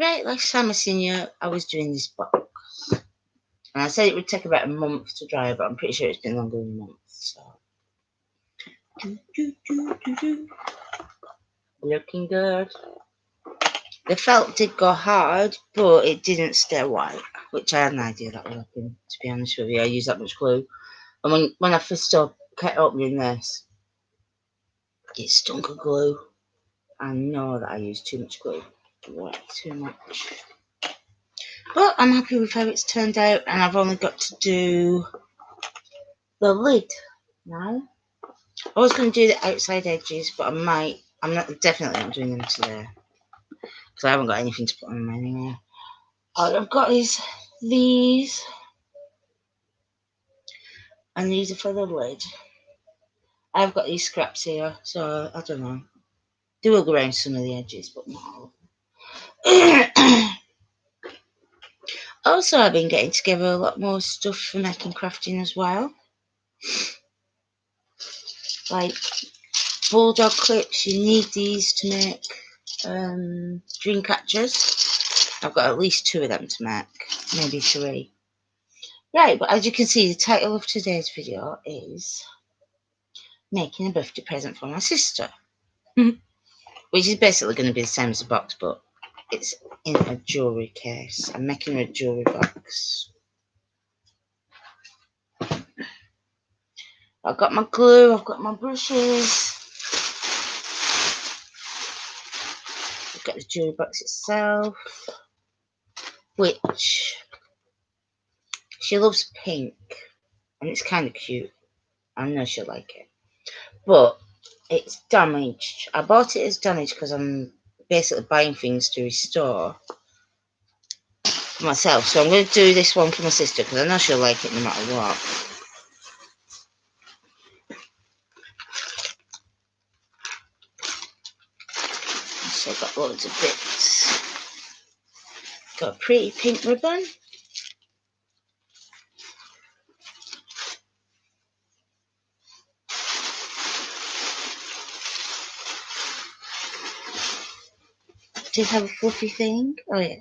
Right, last time I seen you, I was doing this box. And I said it would take about a month to dry, but I'm pretty sure it's been longer than a month, so. Looking good. The felt did go hard, but it didn't stay white, which I had an idea that would happen, to be honest with you. I used that much glue. And when I first kept opening this, it stunk of glue. I know that I used too much glue. Way too much. But I'm happy with how it's turned out, and I've only got to do the lid now. I was going to do the outside edges, but I'm definitely not doing them today, because I haven't got anything to put on them anyway. All I've got is these, and these are for the lid. I've got these scraps here, so I don't know. They will go around some of the edges, but not all. Also, I've been getting together a lot more stuff for making crafting as well. Like bulldog clips, you need these to make dream catchers. I've got at least 2 of them to make, maybe 3. Right, but as you can see, the title of today's video is making a birthday present for my sister. Which is basically going to be the same as the box, but it's in a jewellery case. I'm making her a jewellery box. I've got my glue, I've got my brushes. I've got the jewellery box itself, which she loves pink, and it's kind of cute. I know she'll like it. But it's damaged. I bought it as damaged because I'm basically buying things to restore for myself. So I'm going to do this one for my sister because I know she'll like it no matter what. So I've got loads of bits. Got a pretty pink ribbon. Do you have a fluffy thing? Oh yeah.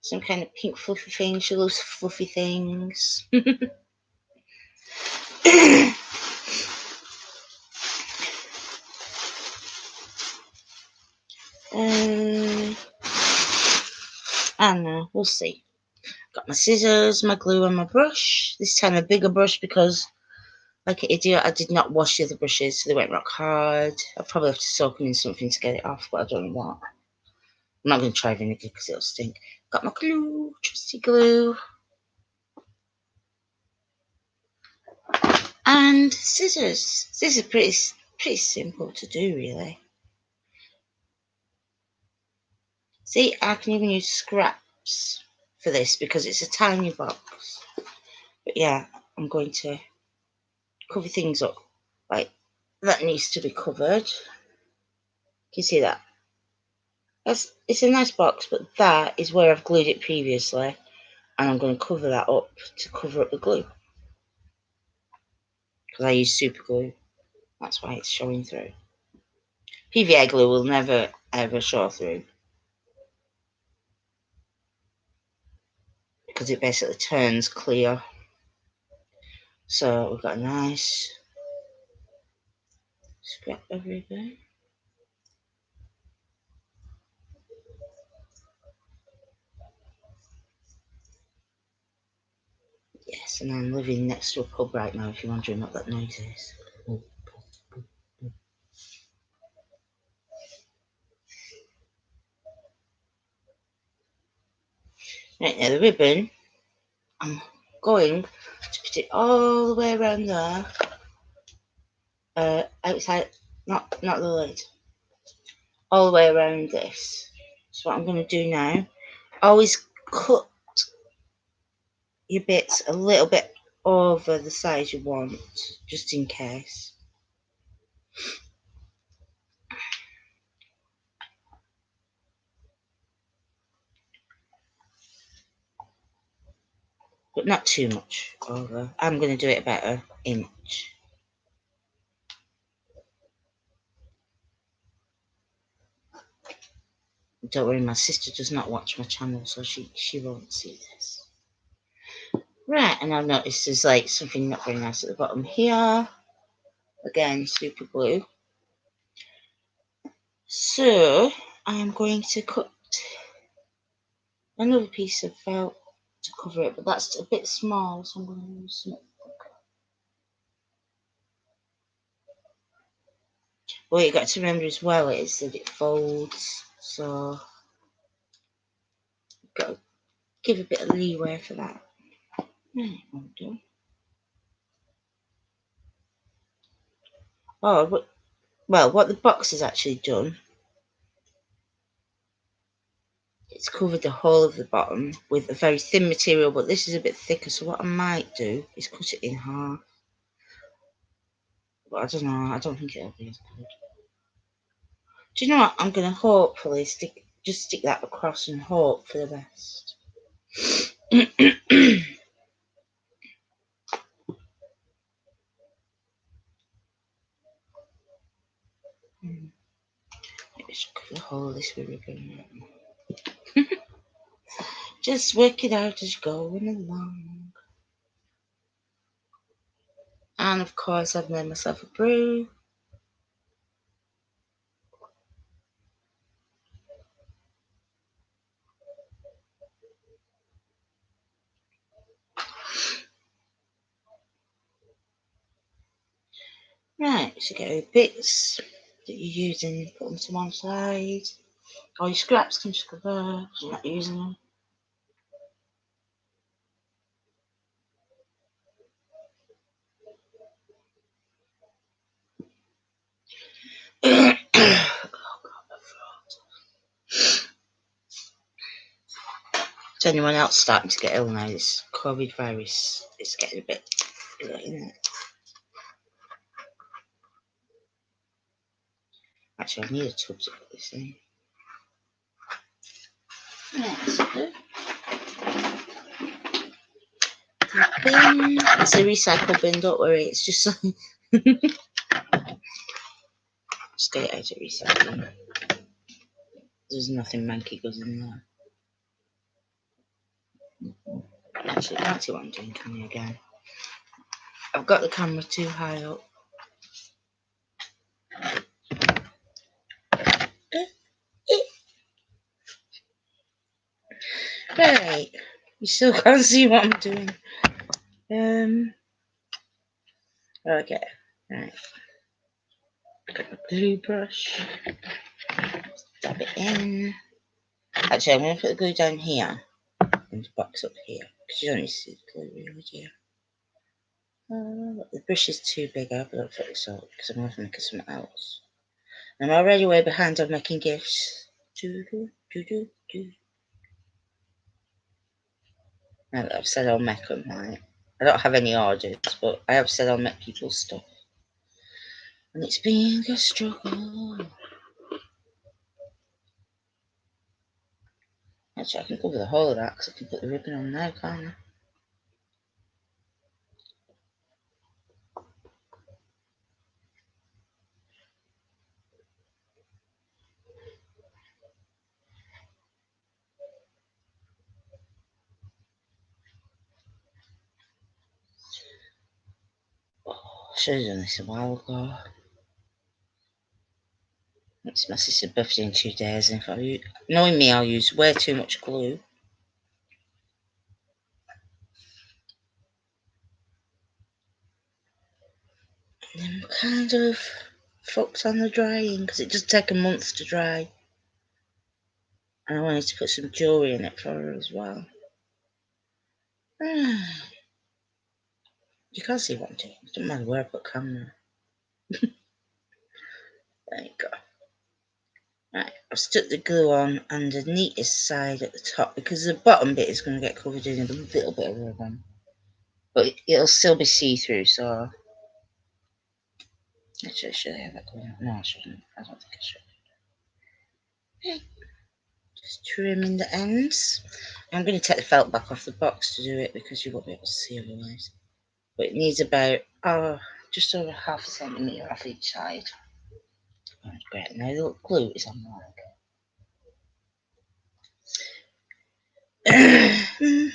Some kind of pink fluffy thing. She loves fluffy things. I don't know. We'll see. Got my scissors, my glue, and my brush. This time a bigger brush because, like an idiot, I did not wash the other brushes, so they went rock hard. I'll probably have to soak them in something to get it off, but I don't know what. I'm not going to try vinegar because it'll stink. Got my glue, trusty glue. And scissors. This is pretty simple to do, really. See, I can even use scraps for this because it's a tiny box. But yeah, I'm going to cover things up. Like, that needs to be covered. Can you see that? It's a nice box, but that is where I've glued it previously. And I'm going to cover that up to cover up the glue. Because I use super glue. That's why it's showing through. PVA glue will never, ever show through. Because it basically turns clear. So we've got a nice scrap everywhere. Yes, and I'm living next to a pub right now, if you're wondering what that noise is. Right, now the ribbon, I'm going to put it all the way around there. Outside, not the lid. All the way around this. So what I'm going to do now, always cut your bits a little bit over the size you want, just in case. But not too much over. I'm going to do it about an inch. Don't worry, my sister does not watch my channel, so she won't see this. Right, and I've noticed there's like something not very nice at the bottom here. Again, super glue. So I am going to cut another piece of felt to cover it, but that's a bit small, so I'm going to use some. What you got to remember as well is that it folds, so you've got to give a bit of leeway for that. Right, well done. Oh, well, what the box has actually done, it's covered the whole of the bottom with a very thin material, but this is a bit thicker, so what I might do is cut it in half. But I don't know, I don't think it'll be as good. Do you know what? I'm going to hopefully stick that across and hope for the best. Maybe I should cover the whole of this with ribbon. Just work it out as you're going along. And of course, I've made myself a brew. Right, so get your bits that you're using, put them to one side. All your scraps can just go there because you're not using them. Is anyone else starting to get ill now? This COVID virus is getting a bit ill, isn't it? Actually, I need a tub to put this in. That's good. Bin. It's a recycle bin, don't worry. It's just something. Just get it out of recycling. There's nothing manky goes in there. Actually, can't see what I'm doing, can you, again? I've got the camera too high up. Right. You still can't see what I'm doing. Okay. Right. Got my glue brush. Dab it in. Actually, I'm going to put the glue down here and the box up here because you don't need to see the glue really, do you? The brush is too big. I better put this up because I'm going to make something else. I'm already way behind on making gifts. Now that I've said I'll make them, right? I don't have any orders, but I have said I'll make people stuff. And it's been a struggle. Actually, I can cover the whole of that because I can put the ribbon on now, can't I? Oh, I should have done this a while ago. It's my sister's birthday in 2 days, and knowing me, I'll use way too much glue. And I'm kind of fucked on the drying because it does take a month to dry. And I wanted to put some jewellery in it for her as well. You can't see what I'm doing. It doesn't matter where I put camera. There you go. Right, I've stuck the glue on and the neatest side at the top because the bottom bit is going to get covered in a little bit of ribbon. But it'll still be see-through, so... Actually, should I have that going on? No, I shouldn't. I don't think I should. Okay. Just trimming the ends. I'm going to take the felt back off the box to do it because you won't be able to see otherwise. But it needs about just over half a centimetre off each side. Oh, great. Now the glue is on the leg.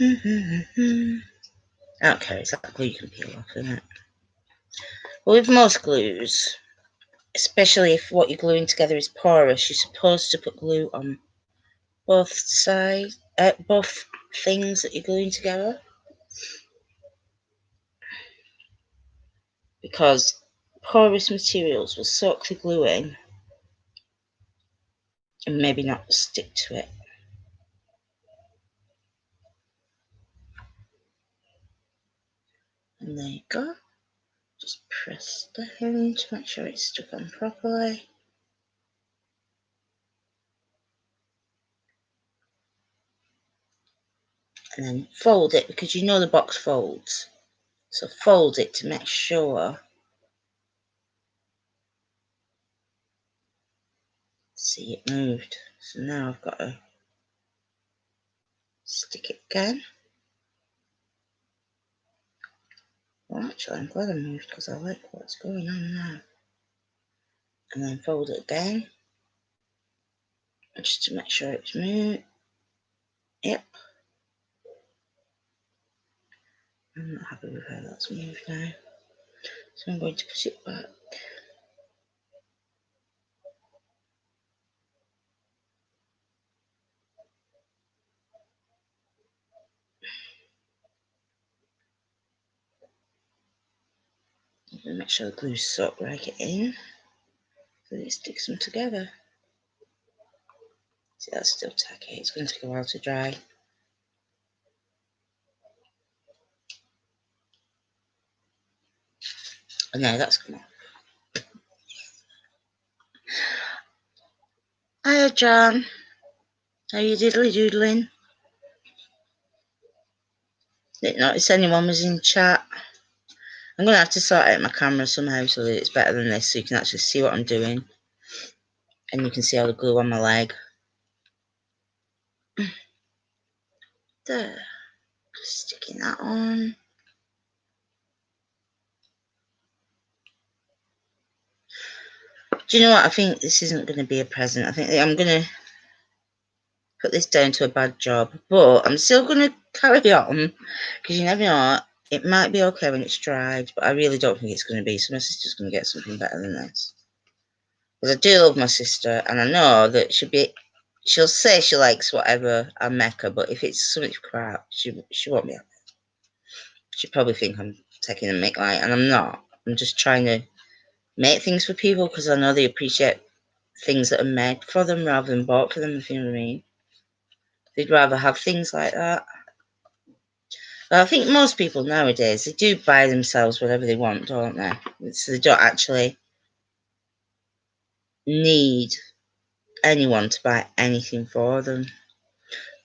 I don't care, it's that glue you can peel off, isn't it? But with most glues, especially if what you're gluing together is porous, you're supposed to put glue on both sides, both things that you're gluing together, because porous materials will soak the glue in and maybe not stick to it. And there you go. Just press down to make sure it's stuck on properly. And then fold it, because you know the box folds. So fold it to make sure. See, it moved. So now I've got to stick it again. Well, actually, I'm glad I moved because I like what's going on now. And then fold it again. Just to make sure it's moved. Yep. I'm not happy with how that's moved now. So I'm going to put it back. And make sure the glue's soaked right in. So that it sticks them together. See, that's still tacky. It's going to take a while to dry. And now that's come off. Hiya, John. How you diddly doodling? Didn't notice anyone was in chat. I'm going to have to sort out my camera somehow so that it's better than this, so you can actually see what I'm doing. And you can see all the glue on my leg. There. Just sticking that on. Do you know what? I think this isn't going to be a present. I think I'm going to put this down to a bad job. But I'm still going to carry on. Because you never know. It might be okay when it's dried. But I really don't think it's going to be. So my sister's going to get something better than this. Because I do love my sister. And I know that she'll say she likes whatever I make her. But if it's something crap, she won't be happy. She'll probably think I'm taking a mick light. And I'm not. I'm just trying to make things for people because I know they appreciate things that are made for them rather than bought for them, if you know what I mean. They'd rather have things like that. But I think most people nowadays, they do buy themselves whatever they want, don't they? So they don't actually need anyone to buy anything for them.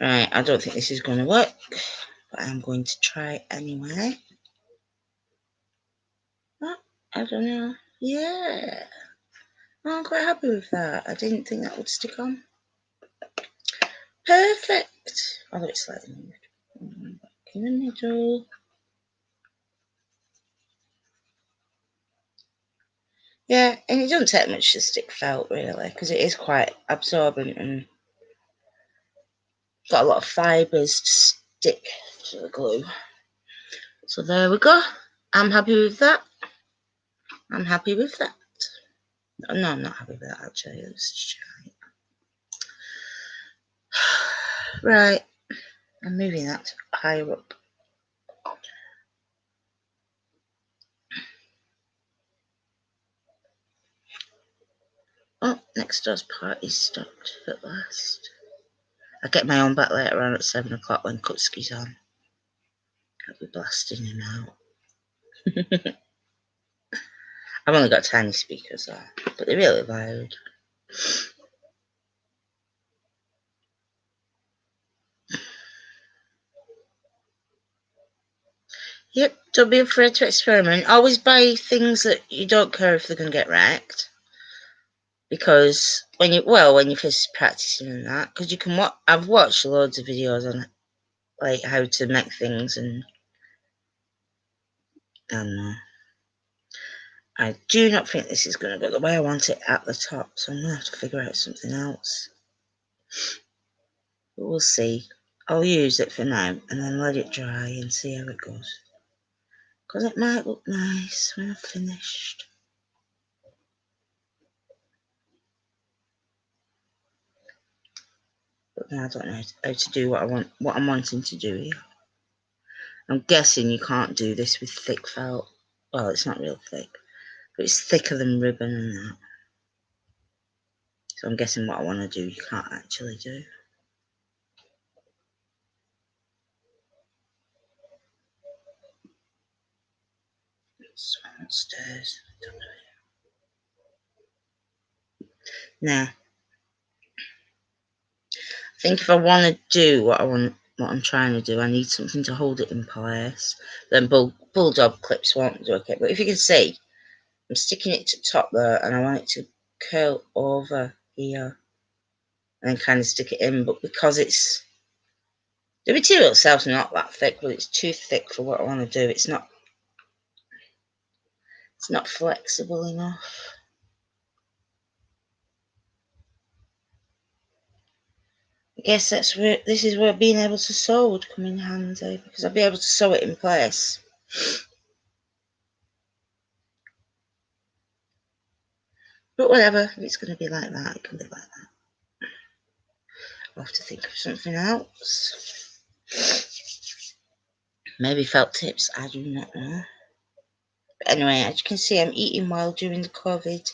Right, I don't think this is going to work, but I'm going to try anyway. Oh, I don't know. Yeah. I'm quite happy with that. I didn't think that would stick on. Perfect. Although it's slightly moved. Back in the middle. Yeah, and it doesn't take much to stick felt, really, because it is quite absorbent and got a lot of fibres to stick to the glue. So there we go. I'm happy with that. I'm happy with that. No, I'm not happy with that, actually. Let's try it. Right. I'm moving that higher up. Oh, next door's party stopped at last. I get my own back later on at 7 o'clock when Kutski's on. I'll be blasting him out. I've only got tiny speakers though, but they're really loud. Yep, don't be afraid to experiment. Always buy things that you don't care if they're going to get wrecked. Because when you're first practicing and that, because you can I've watched loads of videos on like how to make things and I do not think this is going to go the way I want it at the top, so I'm going to have to figure out something else. But we'll see. I'll use it for now and then let it dry and see how it goes. Because it might look nice when I've finished. But now I don't know how to do what I'm wanting to do here. I'm guessing you can't do this with thick felt. Well, it's not real thick, but it's thicker than ribbon and that. So I'm guessing what I want to do, you can't actually do. Someone upstairs. Now, I think if I want to do what I'm trying to do, I need something to hold it in place. Then bulldog clips won't do okay. But if you can see, I'm sticking it to top there, and I want it to curl over here, and then kind of stick it in. But because the material itself's not that thick, but it's too thick for what I want to do. It's not flexible enough. I guess this is where being able to sew would come in handy, because I'll be able to sew it in place. But whatever, if it's going to be like that, it can be like that. I'll have to think of something else. Maybe felt tips, I do not know. But anyway, as you can see, I'm eating well during the COVID.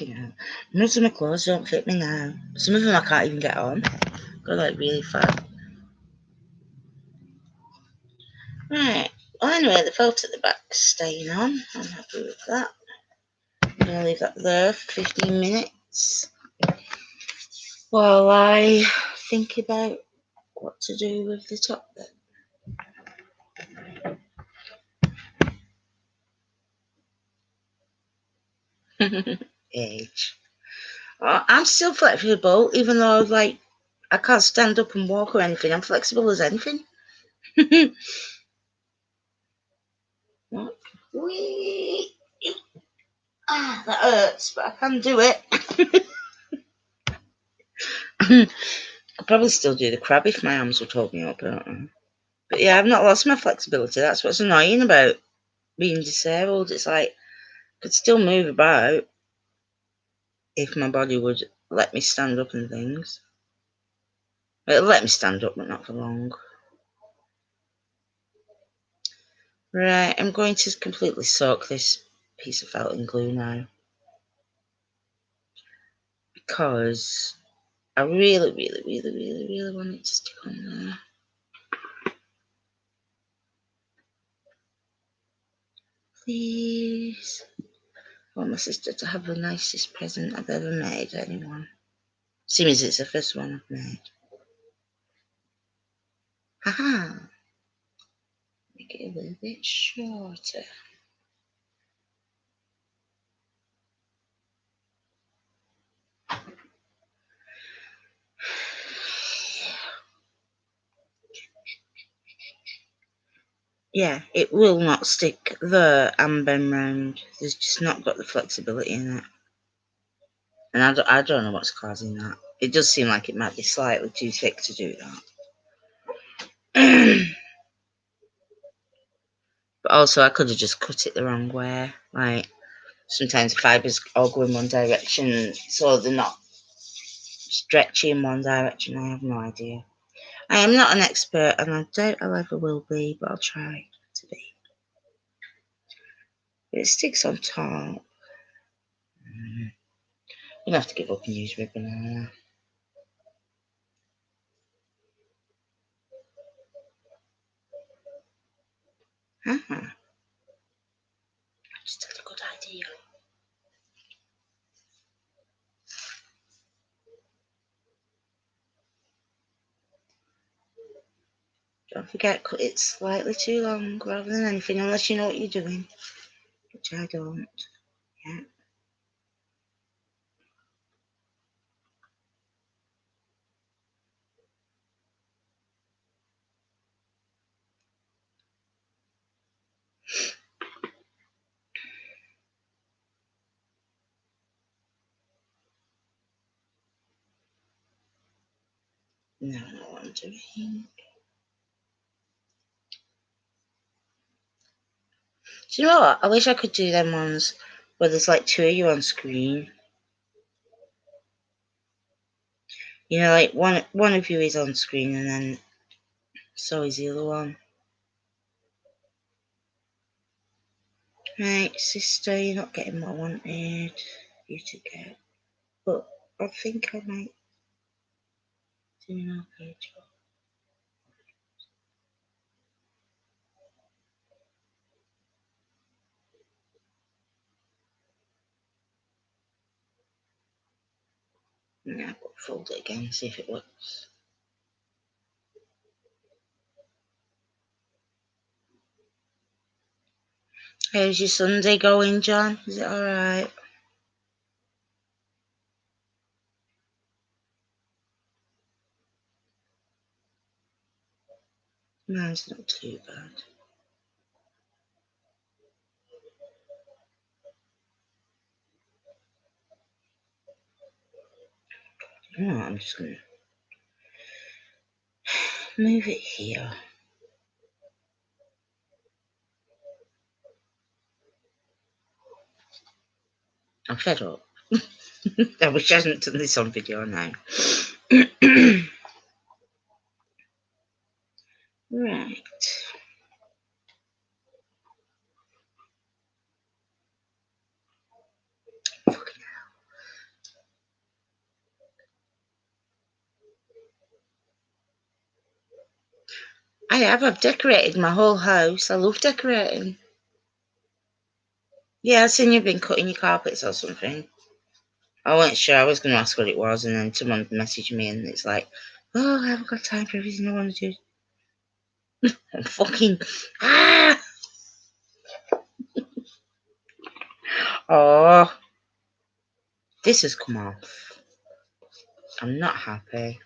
You know, most of my clothes don't fit me now. Some of them I can't even get on. They're like really fat. Right. Well, anyway, the felt at the back's staying on. I'm happy with that. I'm going to leave that there for 15 minutes while I think about what to do with the top bit. Age. I'm still flexible, even though like I can't stand up and walk or anything. I'm flexible as anything. What? Whee! Ah, that hurts, but I can do it. I'd probably still do the crab if my arms would hold me up. I don't know. But yeah, I've not lost my flexibility. That's what's annoying about being disabled. It's like I could still move about if my body would let me stand up and things. It'll let me stand up, but not for long. Right, I'm going to completely soak this piece of felt in glue now, because I really, really, really, really, really want it to stick on there. Please. I want my sister to have the nicest present I've ever made anyone. Seeing as it's the first one I've made. Haha. Make it a little bit shorter. Yeah, it will not stick there and bend round. There's just not got the flexibility in it. And I don't know what's causing that. It does seem like it might be slightly too thick to do that. But also I could have just cut it the wrong way. Like, sometimes fibres all go in one direction, so they're not stretchy in one direction. I have no idea. I am not an expert, and I doubt I'll ever will be, but I'll try to be. But it sticks on top. I'm gonna have to give up and use ribbon. I just had a good idea. Don't forget, cut it slightly too long rather than anything, unless you know what you're doing, which I don't. Yeah. No, I'm not wondering. Do you know what? I wish I could do them ones where there's like two of you on screen. You know, like one of you is on screen and then so is the other one. Right, sister, you're not getting what I wanted you to get. But I think I might do an okay job. Yeah, I've got to fold it again, see if it works. How's your Sunday going, John? Is it alright? Mine's not too bad. You know what, I'm just going to move it here. I'm fed up. I wish I hadn't done this on video now. Right. I have. I've decorated my whole house. I love decorating. Yeah, I've seen you've been cutting your carpets or something. I wasn't sure. I was going to ask what it was, and then someone messaged me, and it's like, oh, I haven't got time for everything I want to do. I'm fucking. Ah! Oh, this has come off. I'm not happy.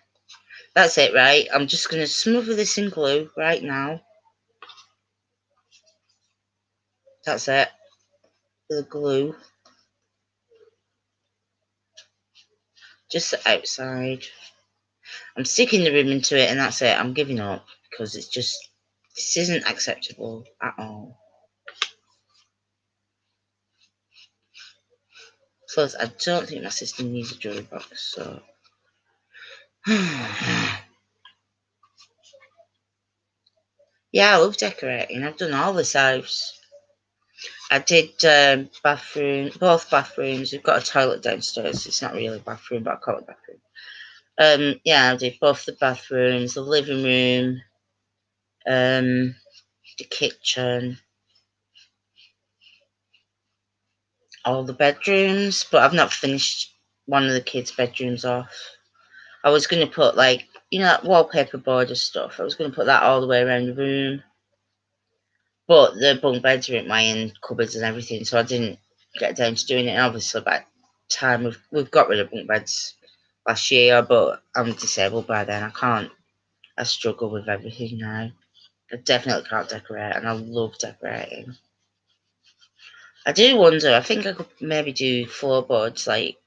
That's it, right? I'm just going to smother this in glue right now. That's it. The glue. Just the outside. I'm sticking the ribbon to it, and that's it. I'm giving up because it's just, this isn't acceptable at all. Plus, I don't think my sister needs a jewelry box, so. Yeah, I love decorating. I've done all this house. I did both bathrooms. We've got a toilet downstairs. It's not really a bathroom, but I call it bathroom. Yeah, I did both the bathrooms, the living room, the kitchen, all the bedrooms, but I've not finished one of the kids' bedrooms off. I was going to put, like, you know, that wallpaper border stuff. I was going to put that all the way around the room. But the bunk beds are in my own cupboards and everything, so I didn't get down to doing it. And obviously, by the time we've got rid of bunk beds last year, but I'm disabled by then. I can't. I struggle with everything now. I definitely can't decorate, and I love decorating. I do wonder. I think I could maybe do floorboards, like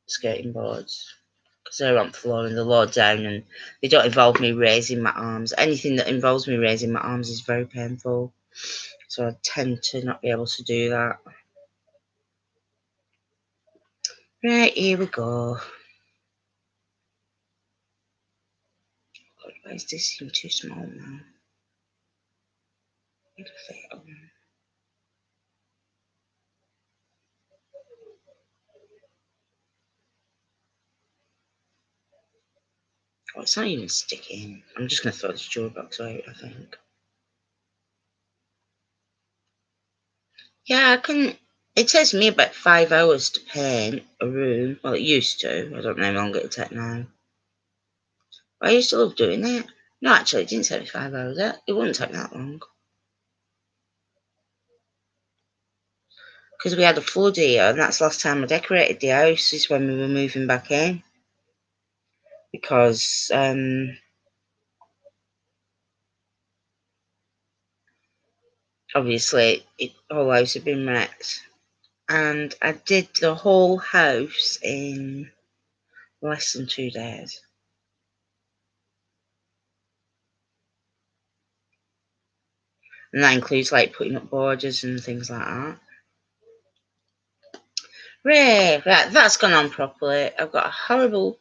skirting boards, because they're on the floor and they're low down, and they don't involve me raising my arms. Anything that involves me raising my arms is very painful, so I tend to not be able to do that. Right, here we go. God, why does this seem too small now? Where the fit on? Oh, it's not even sticking. I'm just going to throw this jewelry box out, I think. Yeah, I can. It takes me about 5 hours to paint a room. Well, it used to. I don't know how long it'll take now. I used to love doing it. No, actually, it didn't take me 5 hours. It wouldn't take me that long. Because we had a flood here, and that's the last time I decorated the house, is when we were moving back in. Because, obviously, the whole house had been wrecked. And I did the whole house in less than 2 days. And that includes like putting up borders and things like that. Right, that's gone on properly. I've got a horrible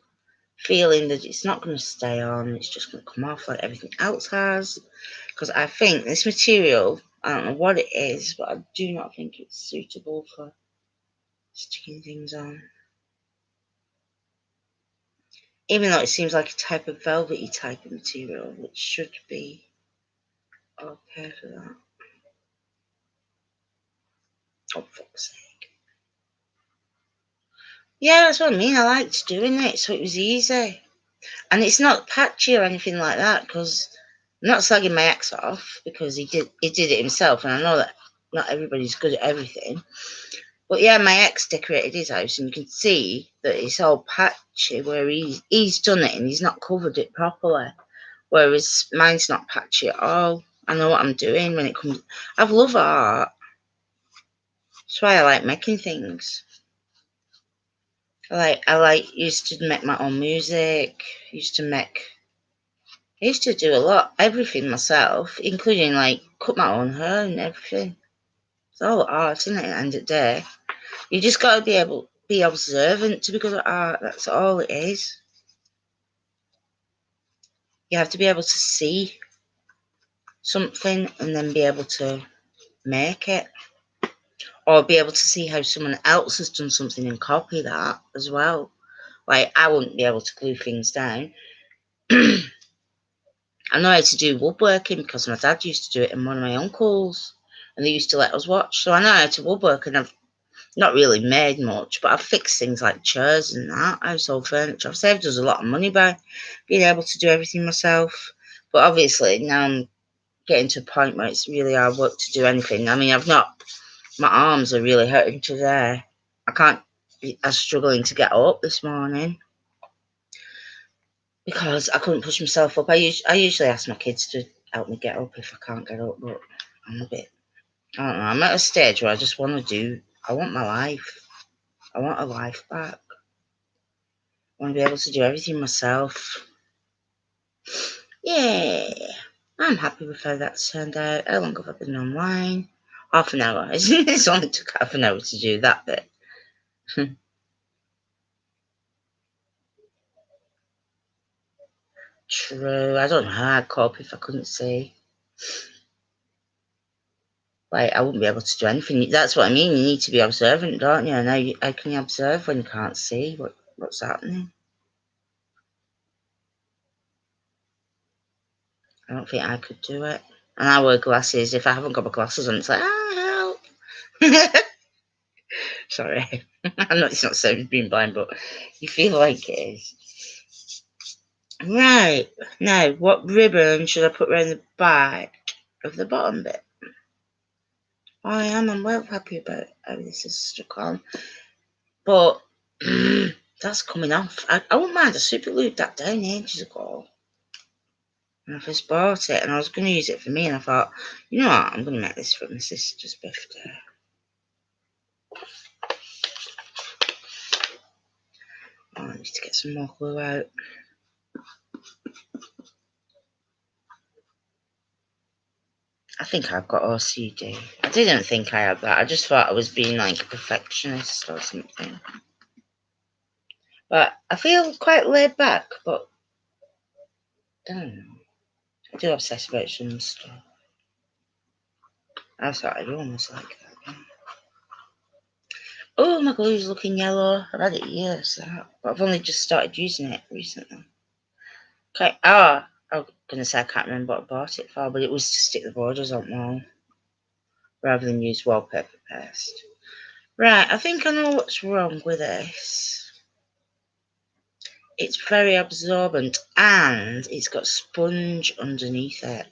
feeling that it's not going to stay on. It's just going to come off like everything else has. Because I think this material, I don't know what it is, but I do not think it's suitable for sticking things on. Even though it seems like a type of velvety type of material, which should be okay for that. Oh, fuck's sake. Yeah, that's what I mean. I liked doing it, so it was easy. And it's not patchy or anything like that, because I'm not slagging my ex off, because he did it himself, and I know that not everybody's good at everything. But yeah, my ex decorated his house, and you can see that it's all patchy where he's done it and he's not covered it properly. Whereas mine's not patchy at all. I know what I'm doing when it comes. I love art. That's why I like making things. Used to make my own music. I used to do a lot, everything myself, including like cut my own hair and everything. It's all art, isn't it? At the end of the day, you just got to be observant to be good at art. That's all it is. You have to be able to see something and then be able to make it, or be able to see how someone else has done something and copy that as well. Like, I wouldn't be able to glue things down. I know how to do woodworking because my dad used to do it and one of my uncles, and they used to let us watch. So I know how to woodwork, and I've not really made much, but I've fixed things like chairs and that, household furniture. I've saved us a lot of money by being able to do everything myself. But obviously now I'm getting to a point where it's really hard work to do anything. I mean, my arms are really hurting today. I was struggling to get up this morning because I couldn't push myself up. I usually ask my kids to help me get up if I can't get up, but I'm a bit, I don't know, I'm at a stage where I just I want my life. I want a life back. I want to be able to do everything myself. Yeah, I'm happy with how that's turned out. How long have I been online? Half an hour. It's only took half an hour to do that bit. True. I don't know how I'd cope if I couldn't see. Like, I wouldn't be able to do anything. That's what I mean. You need to be observant, don't you? And how can you observe when you can't see what's happening? I don't think I could do it. And I wear glasses. If I haven't got my glasses on, it's like, help. Sorry. I know it's not the same as being blind, but you feel like it is. Right. Now, what ribbon should I put around the back of the bottom bit? I'm well happy about how this is stuck on. But that's coming off. I wouldn't mind. I super glued that down ages ago when I first bought it, and I was going to use it for me, and I thought, you know what, I'm going to make this for my sister's birthday. Oh, I need to get some more glue out. I think I've got OCD. I didn't think I had that. I just thought I was being like a perfectionist or something. But I feel quite laid back, but I don't know. I do obsess about some stuff. I thought everyone was like that. Oh, my glue's looking yellow. I've had it years, but I've only just started using it recently. Okay. I was going to say I can't remember what I bought it for, but it was to stick the borders on now, rather than use wallpaper paste. Right, I think I know what's wrong with this. It's very absorbent and it's got sponge underneath it.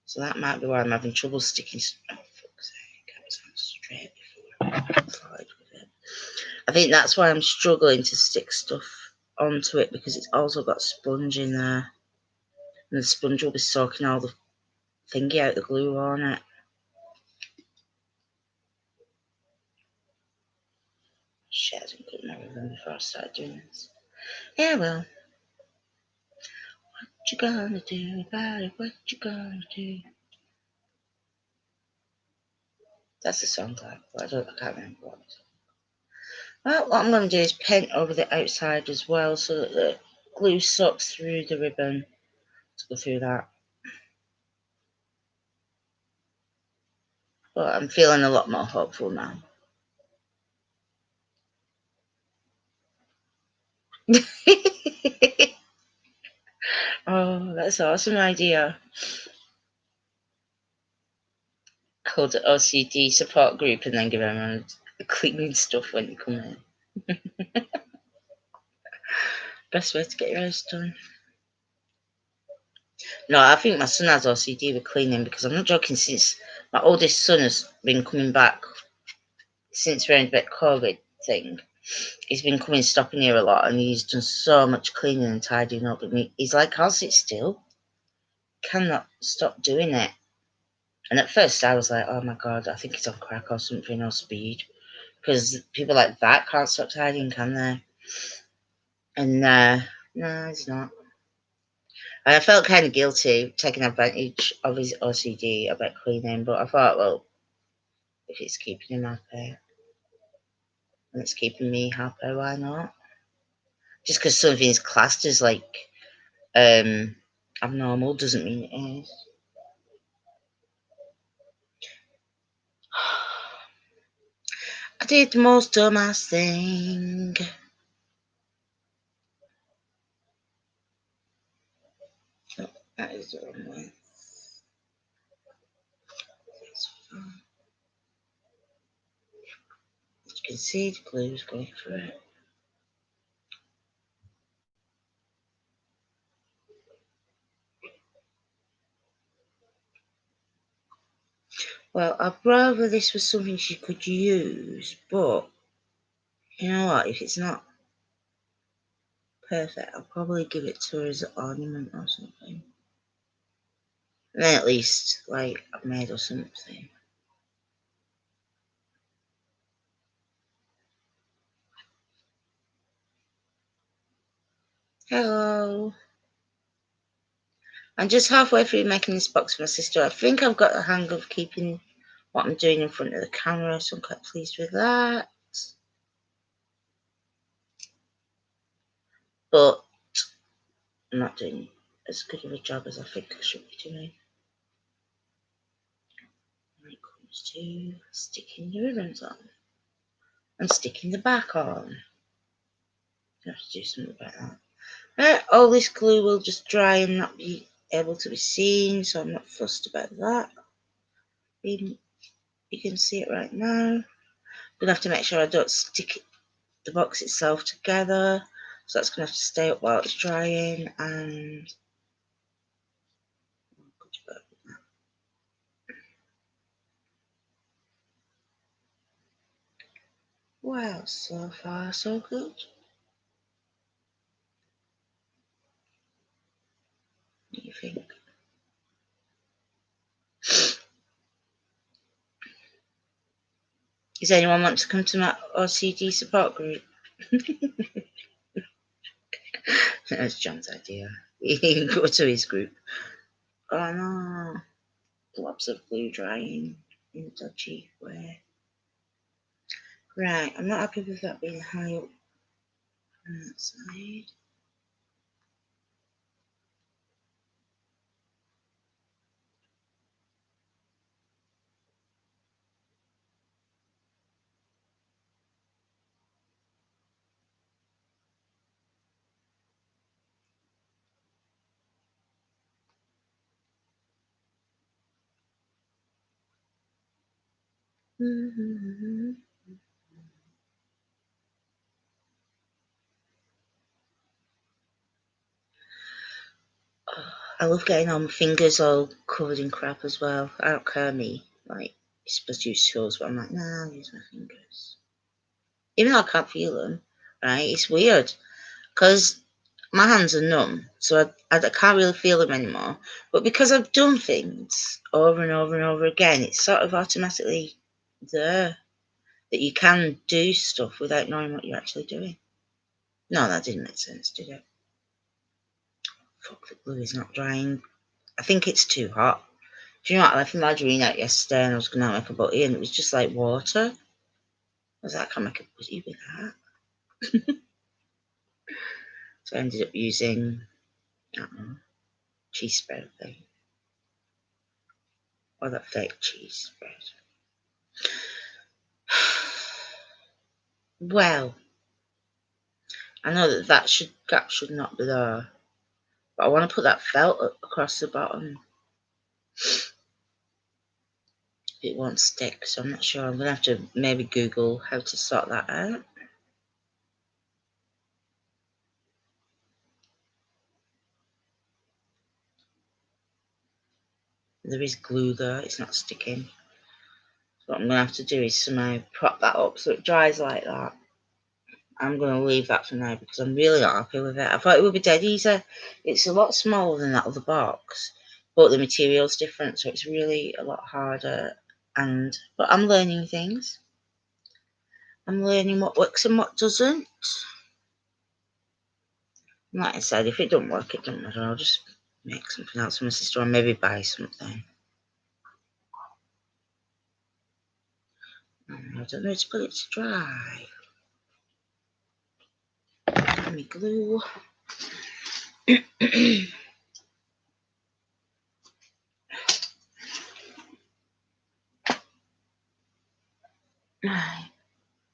So that might be why I'm having trouble sticking. Oh, fuck's sake, I was on straight before I with it. I think that's why I'm struggling to stick stuff onto it, because it's also got sponge in there. And the sponge will be soaking all the thingy out, the glue on it. Shit, I didn't put my ribbon before I started doing this. Yeah, well. you gonna do about it? What you gonna do? That's the song title. I can't remember what. Well, what I'm going to do is paint over the outside as well so that the glue soaks through the ribbon. Let's go through that. But I'm feeling a lot more hopeful now. Oh, that's an awesome idea. Called the OCD support group and then give everyone cleaning stuff when you come in. Best way to get your house done. No, I think my son has OCD with cleaning because I'm not joking. Since my oldest son has been coming back since around about COVID thing, he's been coming stopping here a lot and he's done so much cleaning and tidying up. And he's like, I'll sit still. Cannot stop doing it. And at first I was like, oh my god, I think he's on crack or something or speed. Because people like that can't stop tidying, can they? And no, he's not. And I felt kind of guilty taking advantage of his OCD about cleaning, but I thought, well, if it's keeping him happy and it's keeping me happy, why not? Just because something's classed as like abnormal doesn't mean it is. I did the most dumbass thing. Oh, that is the wrong way. As you can see, the glue is going through it. Well, I'd rather this was something she could use, but you know what? If it's not perfect, I'll probably give it to her as an ornament or something. And then at least, like, I've made her something. Hello. I'm just halfway through making this box for my sister. I think I've got the hang of keeping what I'm doing in front of the camera, so I'm quite pleased with that. But I'm not doing as good of a job as I think I should be doing when it comes to sticking the ribbons on and sticking the back on. I have to do something about that. All this glue will just dry and not be able to be seen, so I'm not fussed about that. You can see it right now. I'm gonna have to make sure I don't stick the box itself together, so that's gonna have to stay up while it's drying. And well, so far so good. What do you think? Does anyone want to come to my OCD support group? That's John's idea. You can go to his group. Oh no, lots of glue drying in a dodgy way. Right, I'm not happy with that being high up on that side. I love getting on my fingers all covered in crap as well. I don't care me. Like, you're supposed to use tools, but I'm like, nah, I'll use my fingers. Even though I can't feel them, right? It's weird. Because my hands are numb, so I can't really feel them anymore. But because I've done things over and over and over again, it's sort of automatically there that you can do stuff without knowing what you're actually doing. No, that didn't make sense, did it? Fuck, the glue is not drying. I think it's too hot. Do you know what? I left the margarine out yesterday and I was going to make a butty and it was just like water. I was like, I can't make a butty with that. So I ended up using, I don't know, cheese spread thing. Or that fake cheese spread. Well, I know that gap should not be there. But I want to put that felt across the bottom. It won't stick, so I'm not sure. I'm going to have to maybe Google how to sort that out. There is glue there, it's not sticking. So what I'm going to have to do is somehow prop that up so it dries like that. I'm going to leave that for now because I'm really not happy with it. I thought it would be dead easy. It's a lot smaller than that other box, but the material's different, so it's really a lot harder. But I'm learning things. I'm learning what works and what doesn't. Like I said, if it don't work, it don't matter. I'll just make something else for my sister or maybe buy something. I don't know, to put it to dry. Let me glue. Right,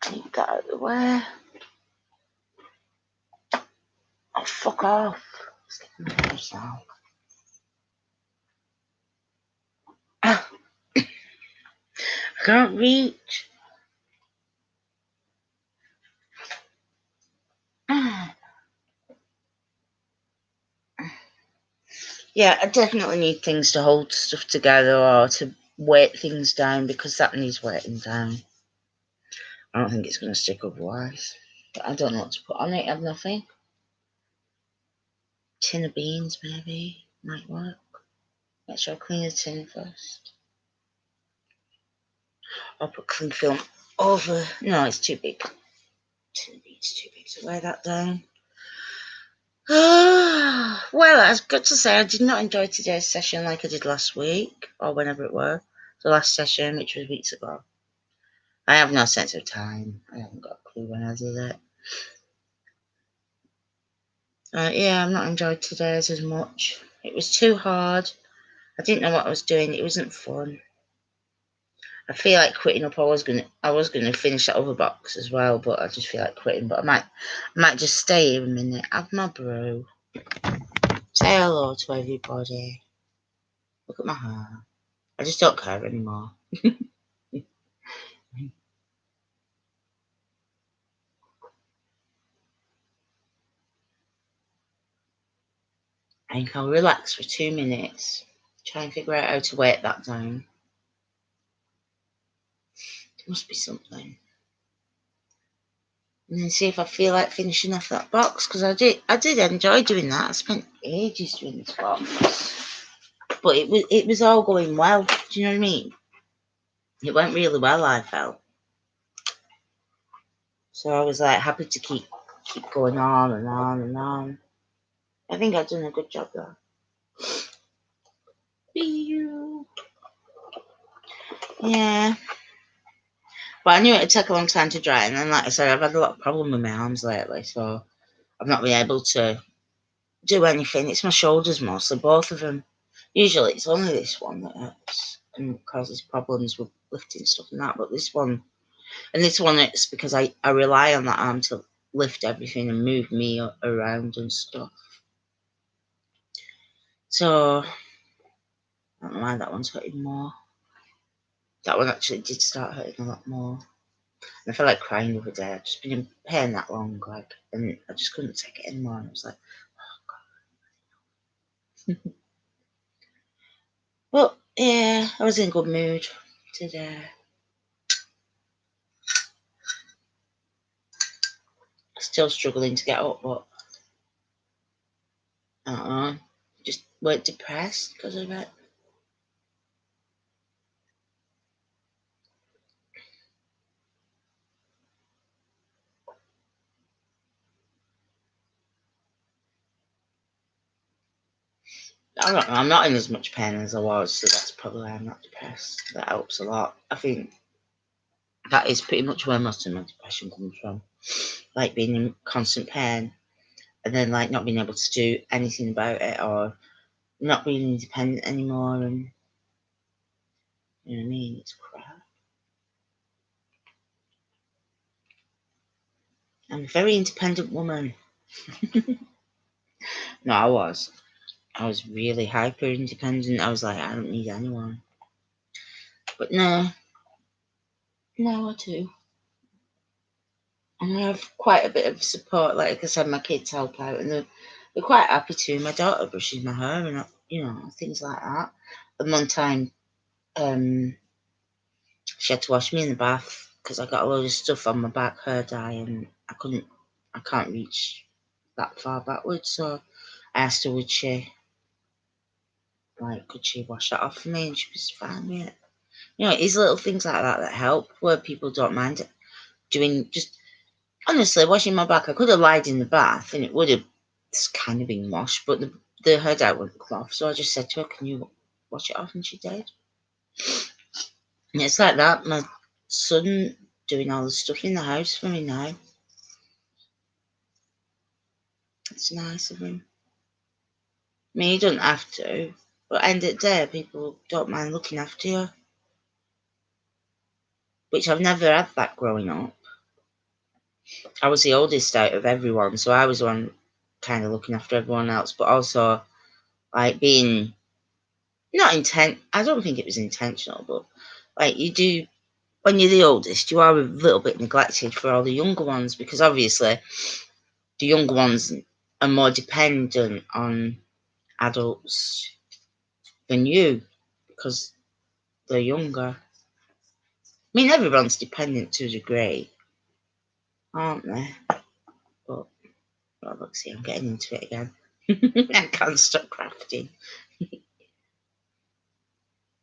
take that out of the way. Oh, fuck off. It's getting my hair now. I can't reach. Yeah, I definitely need things to hold stuff together or to weight things down because that needs weighting down. I don't think it's going to stick otherwise. But I don't know what to put on it. I've nothing. Tin of beans, maybe. Might work. Make sure I clean the tin first. I'll put cling film over. No, it's too big. Tin of beans too big to weigh that down. Well, I've got to say, I did not enjoy today's session like I did last week, or whenever it were. The last session, which was weeks ago. I have no sense of time. I haven't got a clue when I did it. Yeah, I've not enjoyed today's as much. It was too hard. I didn't know what I was doing. It wasn't fun. I feel like quitting up. I was gonna finish that other box as well, but I just feel like quitting. But I might just stay here a minute, have my brew, say hello to everybody. Look at my hair. I just don't care anymore. I think I'll relax for 2 minutes, try and figure out how to weight that down. There must be something. And then see if I feel like finishing off that box, because I did enjoy doing that. I spent ages doing this box, but it was all going well. Do you know what I mean? It went really well, I felt. So I was like happy to keep going on and on and on. I think I've done a good job there. Yeah. But I knew it'd take a long time to dry, and then like I said, I've had a lot of problem with my arms lately, so I've not been able to do anything. It's my shoulders mostly, both of them. Usually it's only this one that hurts and causes problems with lifting stuff and that, but this one it's because I rely on that arm to lift everything and move me around and stuff. So I don't know why that one's hurting more. That one actually did start hurting a lot more. And I felt like crying the other day. I've just been in pain that long, and I just couldn't take it anymore. And I was like, oh God. But yeah, I was in a good mood today. Still struggling to get up, but I don't know. Just weren't depressed because of it. I don't know, I'm not in as much pain as I was, so that's probably why I'm not depressed. That helps a lot. I think that is pretty much where most of my depression comes from. Like being in constant pain and then like not being able to do anything about it or not being independent anymore, and you know what I mean? It's crap. I'm a very independent woman. No, I was. I was really hyper independent. I was like, I don't need anyone. But no, no, I do. And I have quite a bit of support. Like I said, my kids help out, and they're quite happy to. My daughter brushes my hair, and things like that. And one time, she had to wash me in the bath because I got a load of stuff on my back, hair dye, and I can't reach that far backwards. So I asked her, could she wash that off for me? And she was fine with it. It's little things like that that help, where people don't mind doing. Just honestly, washing my back, I could have lied in the bath and it would have kind of been washed, but the hair dye wouldn't come off. So I just said to her, "Can you wash it off?" And she did. And it's like that. My son doing all the stuff in the house for me now. It's nice of him. I mean, you don't have to, but end of the day, people don't mind looking after you, which I've never had that growing up. I was the oldest out of everyone, so I was the one kind of looking after everyone else, but also like being not intent. I don't think it was intentional, but like you do when you're the oldest, you are a little bit neglected for all the younger ones because obviously the younger ones are more dependent on adults than you because they're younger. I mean, everyone's dependent to a degree, aren't they? But look, see, I'm getting into it again. I can't stop crafting.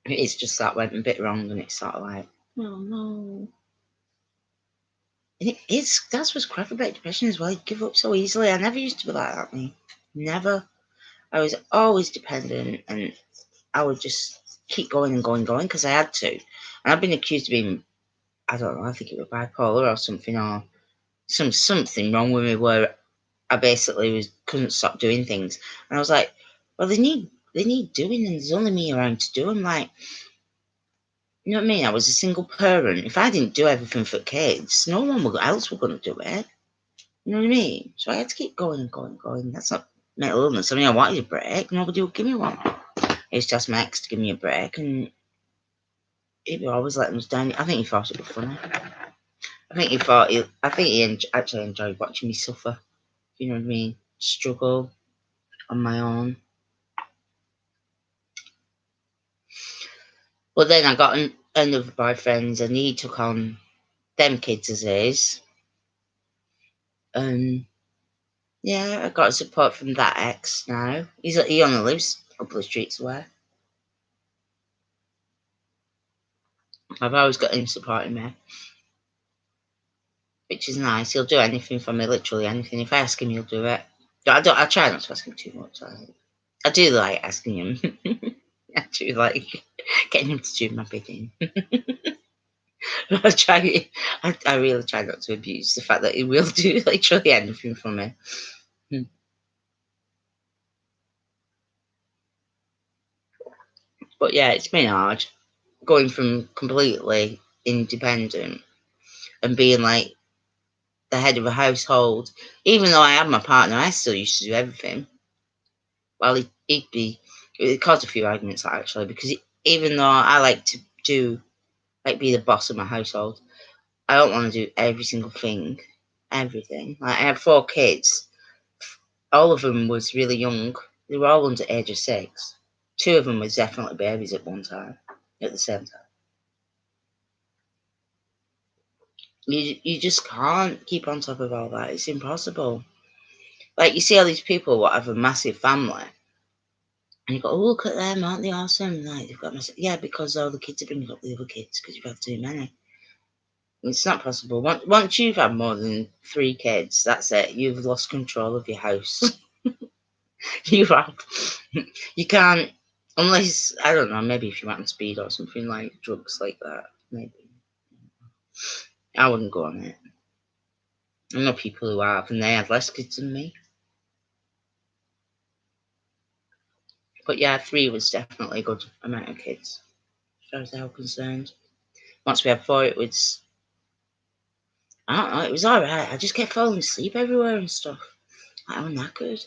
It's just that went a bit wrong, and it's sort of like, oh no. And that's what's crap about depression as well. You give up so easily. I never used to be like that, me. Never. I was always dependent, and I would just keep going and going and going because I had to. And I've been accused of being, I don't know, I think it was bipolar or something, or something wrong with me where I basically couldn't stop doing things. And I was like, well, they need doing, and there's only me around to do them. Like, you know what I mean? I was a single parent. If I didn't do everything for kids, no one else was going to do it. You know what I mean? So I had to keep going and going and going. That's not mental illness. I mean, I wanted a break. Nobody would give me one. It's just my ex to give me a break, and he would always let us down. I think he thought it was funny. I think he actually enjoyed watching me suffer. You know what I mean? Struggle on my own. But then I got another boyfriend, and he took on them kids as his. And yeah, I got support from that ex now. He only lives a couple of streets away. I've always got him supporting me, which is nice. He'll do anything for me, literally anything. If I ask him, he'll do it. I try not to ask him too much. I do like asking him. I do like getting him to do my bidding. I really try not to abuse the fact that he will do literally anything for me. But yeah, it's been hard going from completely independent and being like the head of a household. Even though I had my partner, I still used to do everything. Well, it caused a few arguments actually because even though I like to be the boss of my household, I don't want to do every single thing, everything. Like I had 4 kids. All of them was really young. They were all under the age of 6. 2 of them was definitely babies at one time, at the same time. You just can't keep on top of all that. It's impossible. Like you see all these people what have a massive family, and you go, oh, look at them, aren't they awesome? Like they've got massive, yeah, because all the kids are bringing up the other kids because you've had too many. It's not possible. Once you've had more than 3 kids, that's it. You've lost control of your house. You have. You can't, unless, I don't know, maybe if you went on speed or something like drugs like that, maybe. I wouldn't go on it. I know people who have, and they had less kids than me. But yeah, 3 was definitely a good amount of kids, as far as I was concerned. Once we had 4, it was, I don't know, it was alright. I just kept falling asleep everywhere and stuff. I was knackered.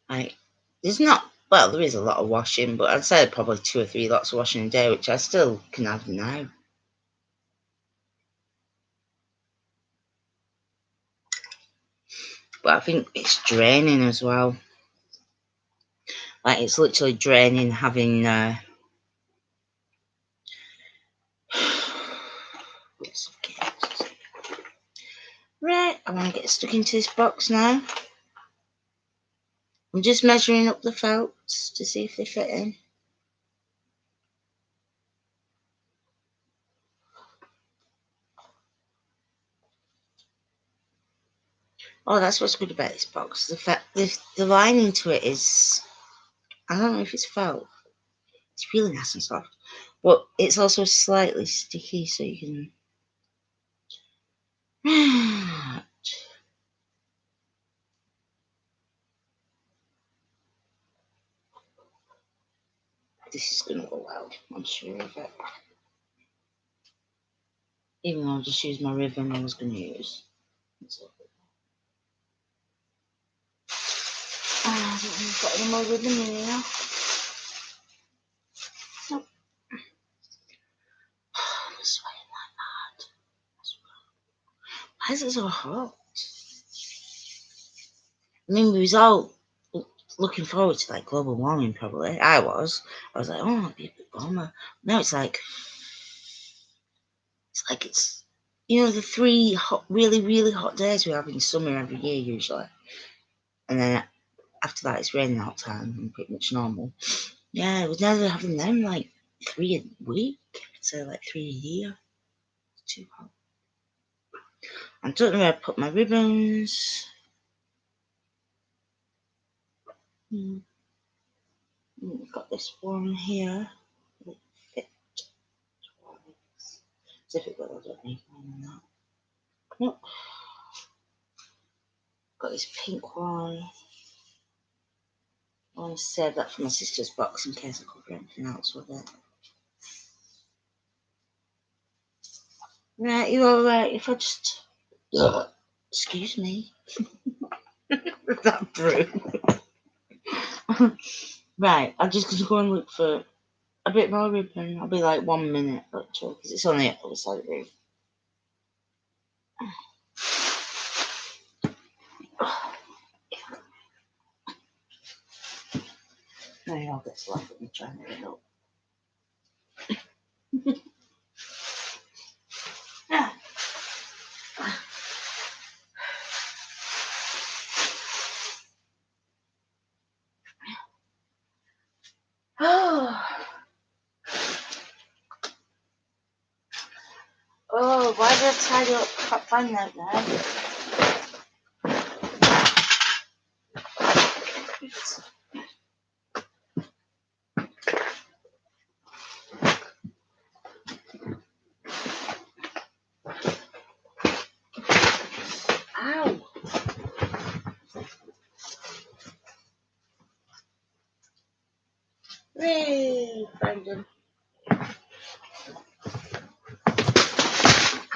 Like, there's not, well, there is a lot of washing, but I'd say probably 2 or 3 lots of washing a day, which I still can have now. But I think it's draining as well. Like, it's literally draining having right, I want to get stuck into this box now. I'm just measuring up the felts to see if they fit in. Oh, that's what's good about this box. The lining to it is, I don't know if it's felt. It's really nice and soft, but it's also slightly sticky, so you can. This is going to go well, I'm sure of it. Even though I'll just use my ribbon I was going to use. I don't think I've got any more ribbon in here. Nope. I'm sweating like mad. Why is it so hot? I mean, we was all looking forward to like global warming, probably. I was like, oh, it'll be a bit warmer. Now it's like it's the 3 hot, really, really hot days we have in summer every year usually, and then after that it's raining all the time and pretty much normal. Yeah, we're never having them like 3 a week, so like 3 a year. It's too hot. I don't know where I put my ribbons. I've got this one here. It fit twice. It's difficult, I don't need more than that. Nope. Got this pink one. I want to save that for my sister's box in case I cover anything else with it. Right, you alright if I just... Excuse me. That brew. Right, I'm just going to go and look for a bit more ribbon. I'll be like 1 minute, literally, because it's only at the other side of the room. Maybe I'll get slapped at me trying to get it up. Oh, why did I tidy up? Can't find that now. Ow! Hey, Brendan.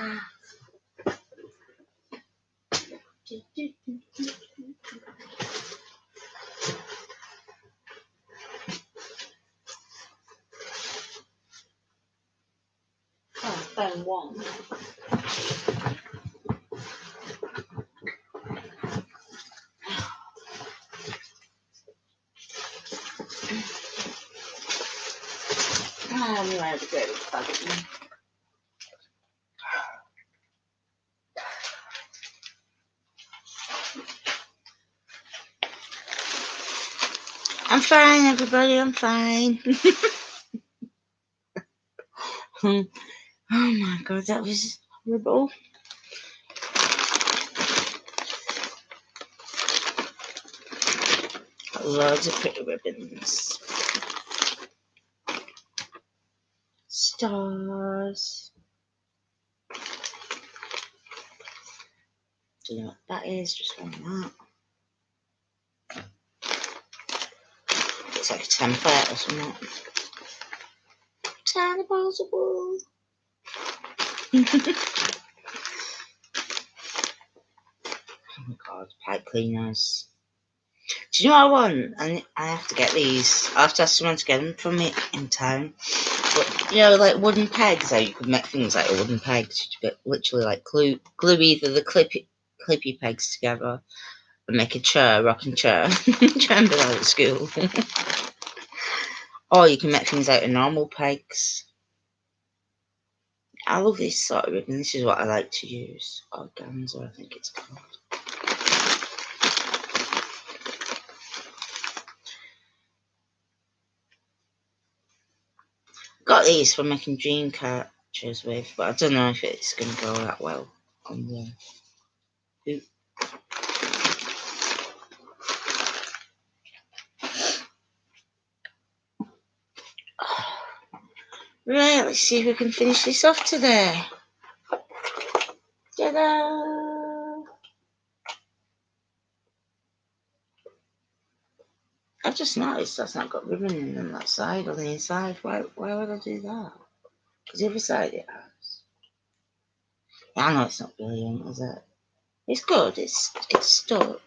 Ah. Oh, I found one. I knew I had to get this bucket. I'm fine, everybody. I'm fine. Oh my god, that was horrible. Loads of pretty ribbons. Stars. Do you know what that is? Just one that. It's like a template or something. Tiny balls of wool. Oh my god, pipe cleaners. Do you know what I want? And I have to get these. I have to ask someone to get them from me in town. But you know, like wooden pegs, how you could make things like a wooden pegs. You could literally like glue either the clippy pegs together and make a chair, rocking chair. Try and be like at school. Or you can make things out of normal pegs. I love this sort of ribbon. This is what I like to use. Organza, I think it's called. Got these for making dream catchers with, but I don't know if it's going to go that well on the hoop. Right, let's see if we can finish this off today. Ta-da! I've just noticed that's not got ribbon on that side, on the inside. Why would I do that? Because the other side it has. Yeah, I know it's not brilliant, is it? It's good. It's stuck.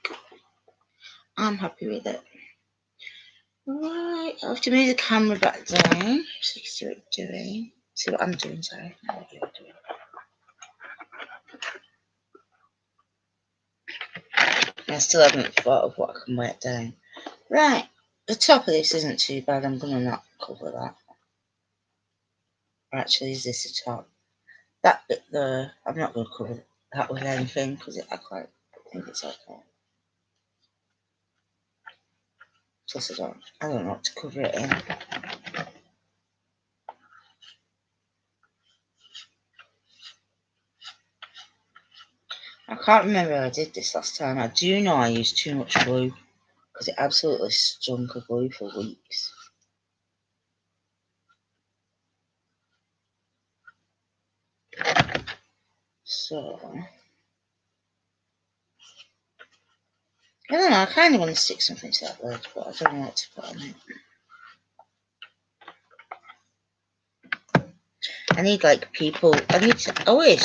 I'm happy with it. Right, I'll have to move the camera back down so you can see what you're doing. See what I'm doing, sorry. What you're doing. I still haven't thought of what I can work down. Right, the top of this isn't too bad. I'm going to not cover that. Or actually, is this the top? That bit there, I'm not going to cover that with anything because I think it's okay. Plus, I don't know what to cover it in. I can't remember how I did this last time. I do know I used too much glue because it absolutely stunk of glue for weeks. So, I don't know, I kind of want to stick something to that lid, but I don't know what to put on it. I need like people, I wish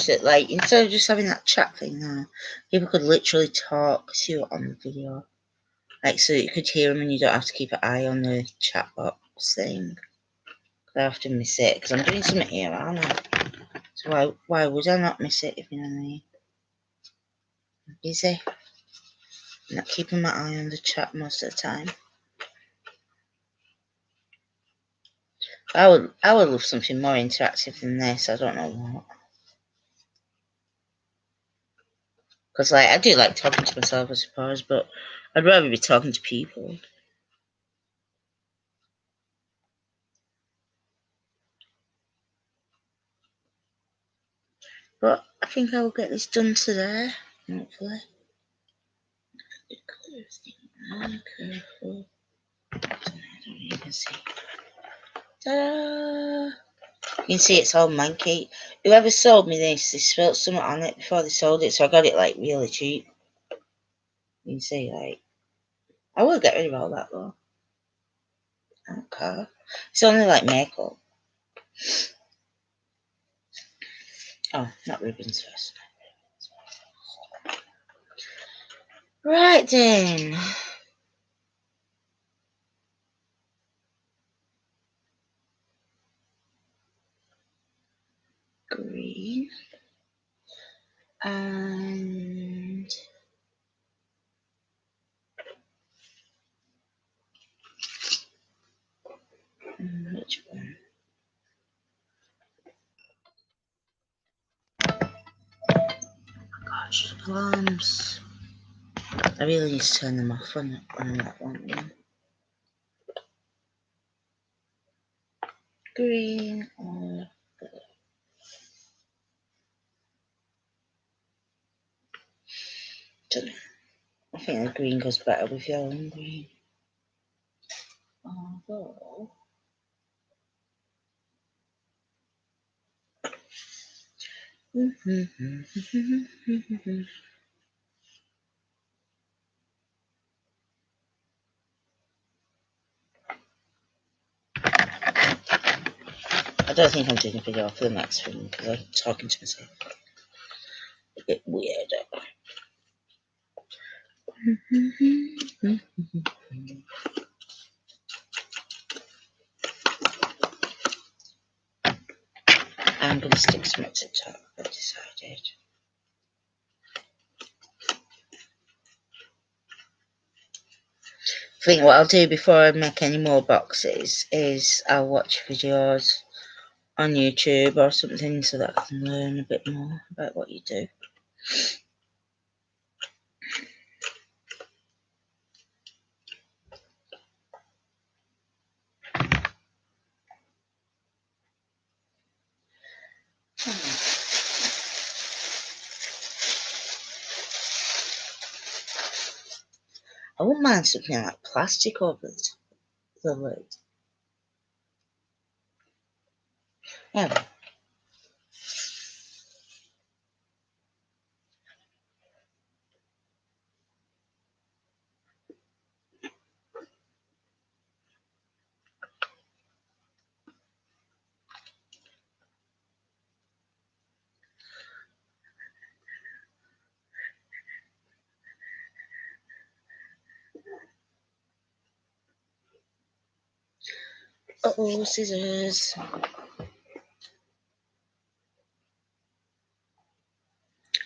that like, instead of just having that chat thing now, people could literally talk to you on the video. Like, so you could hear them and you don't have to keep an eye on the chat box thing. I often miss it, because I'm doing something here, aren't I? So why would I not miss it, if you know what I mean? I'm busy. I'm not keeping my eye on the chat most of the time. I would love something more interactive than this. I don't know what. Because like I do like talking to myself, I suppose, but I'd rather be talking to people. But I think I will get this done today, hopefully. Careful. I don't even see. Ta-da! You can see it's all manky. Whoever sold me this, they spilled something on it before they sold it, so I got it like really cheap. You can see, like, I will get rid of all that though. I don't care. It's only like makeup. Oh, not ribbons first. Right then. Green. And which one? Gosh, alarms. I really need to turn them off on that one. Green or don't know. I think the green goes better with yellow and green. although I don't think I'm doing a video for the next one because I'm talking to myself a bit weird. I'm going to stick some at the top, I've decided. I think what I'll do before I make any more boxes is I'll watch videos on YouTube or something so that I can learn a bit more about what you do. I wouldn't mind something like plastic over the lid. Yeah. Uh-oh, scissors.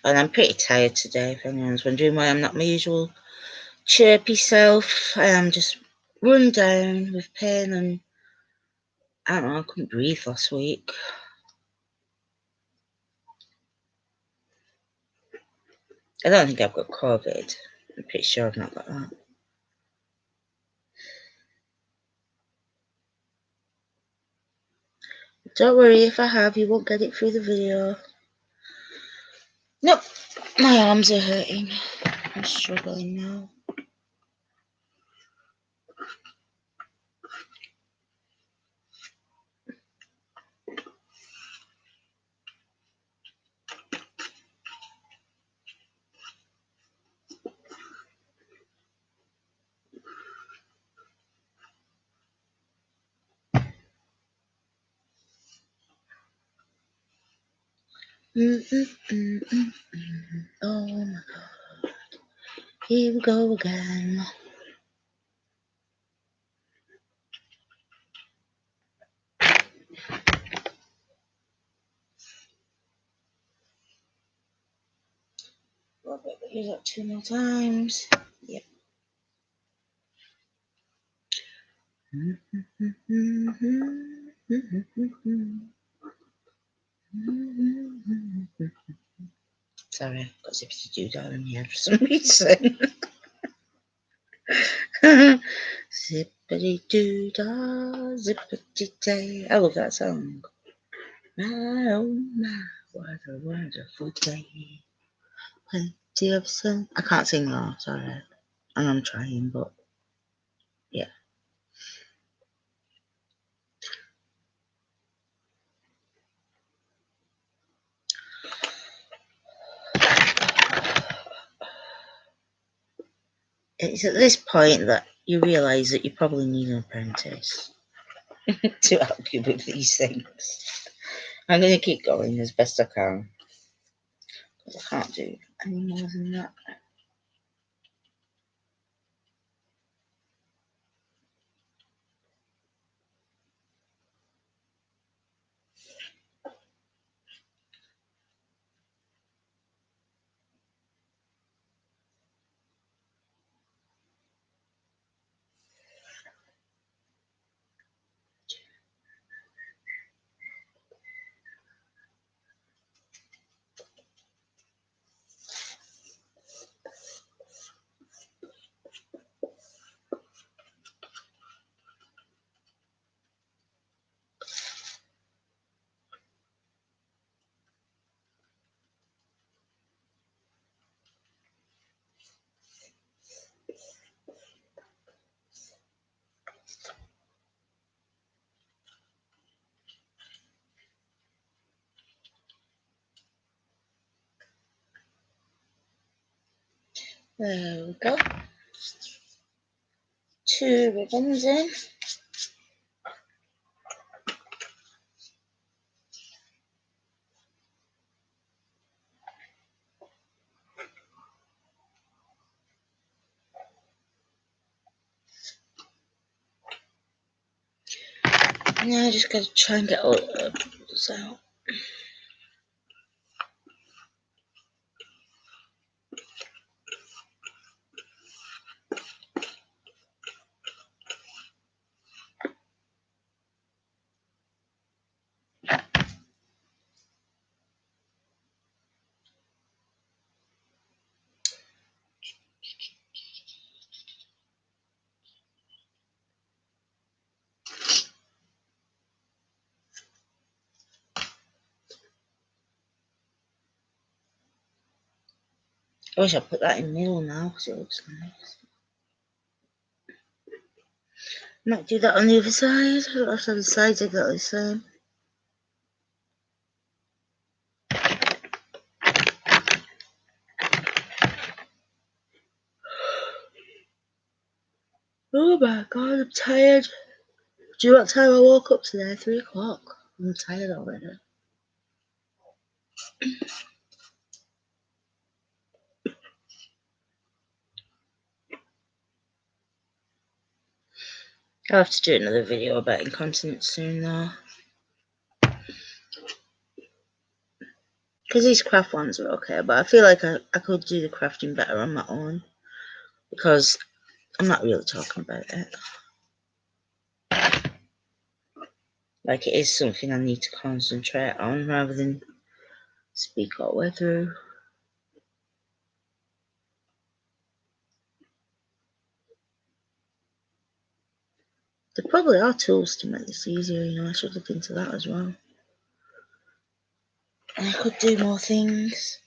And I'm pretty tired today, if anyone's wondering why I'm not my usual chirpy self. I am just run down with pain and I don't know, I couldn't breathe last week. I don't think I've got COVID. I'm pretty sure I've not got that. Don't worry, if I have, you won't get it through the video. Nope, my arms are hurting. I'm struggling now. Oh my god. Here we go again. I'll use that 2 more times. Yep. Sorry, I've got zippity doo dah in here for some reason. Zippity doo dah, zippity day. I love that song. My oh my, what a wonderful day. Plenty of sun. I can't sing though, sorry. And I'm trying, but yeah. It's at this point that you realise that you probably need an apprentice to help you with these things. I'm going to keep going as best I can. I can't do any more than that. There we go. 2 ribbons in. Now I just got to try and get all the bubbles out. I wish I put that in the middle now because it looks nice. Might do that on the other side. Also the sides are got the same. Oh my god, I'm tired. Do you know what time I woke up today? 3 o'clock. I'm tired already. I'll have to do another video about incontinence soon though. Because these craft ones are okay, but I feel like I could do the crafting better on my own. Because I'm not really talking about it. Like it is something I need to concentrate on rather than speak all the way through. There probably are tools to make this easier, you know, I should look into that as well. And I could do more things.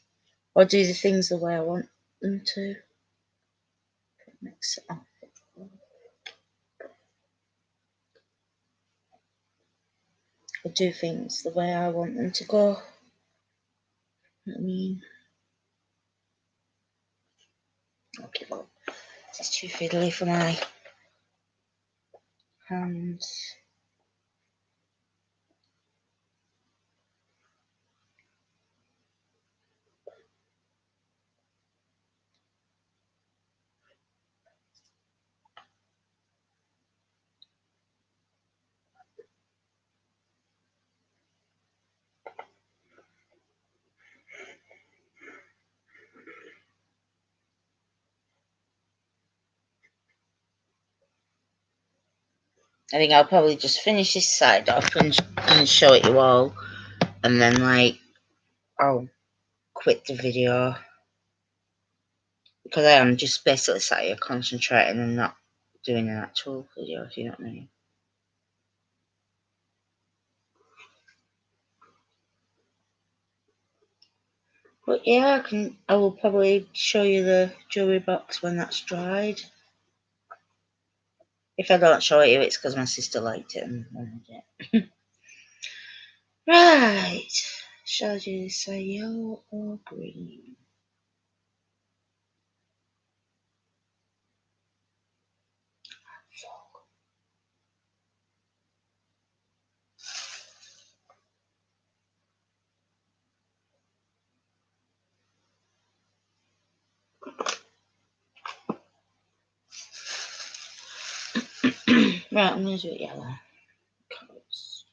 Or do the things the way I want them to. Mix it up. Or do things the way I want them to go. You know what I mean? I'll give up. It's too fiddly for my hands. I think I'll probably just finish this side off and show it you all. And then, like, I'll quit the video. Because I am just basically sat here concentrating and not doing an actual video, if you know what I mean. But yeah, I will probably show you the jewellery box when that's dried. If I don't show it you, it's because my sister liked it and wanted it. Right. Shall I do this yellow or green? Right, I'm going to do it yellow. Colours.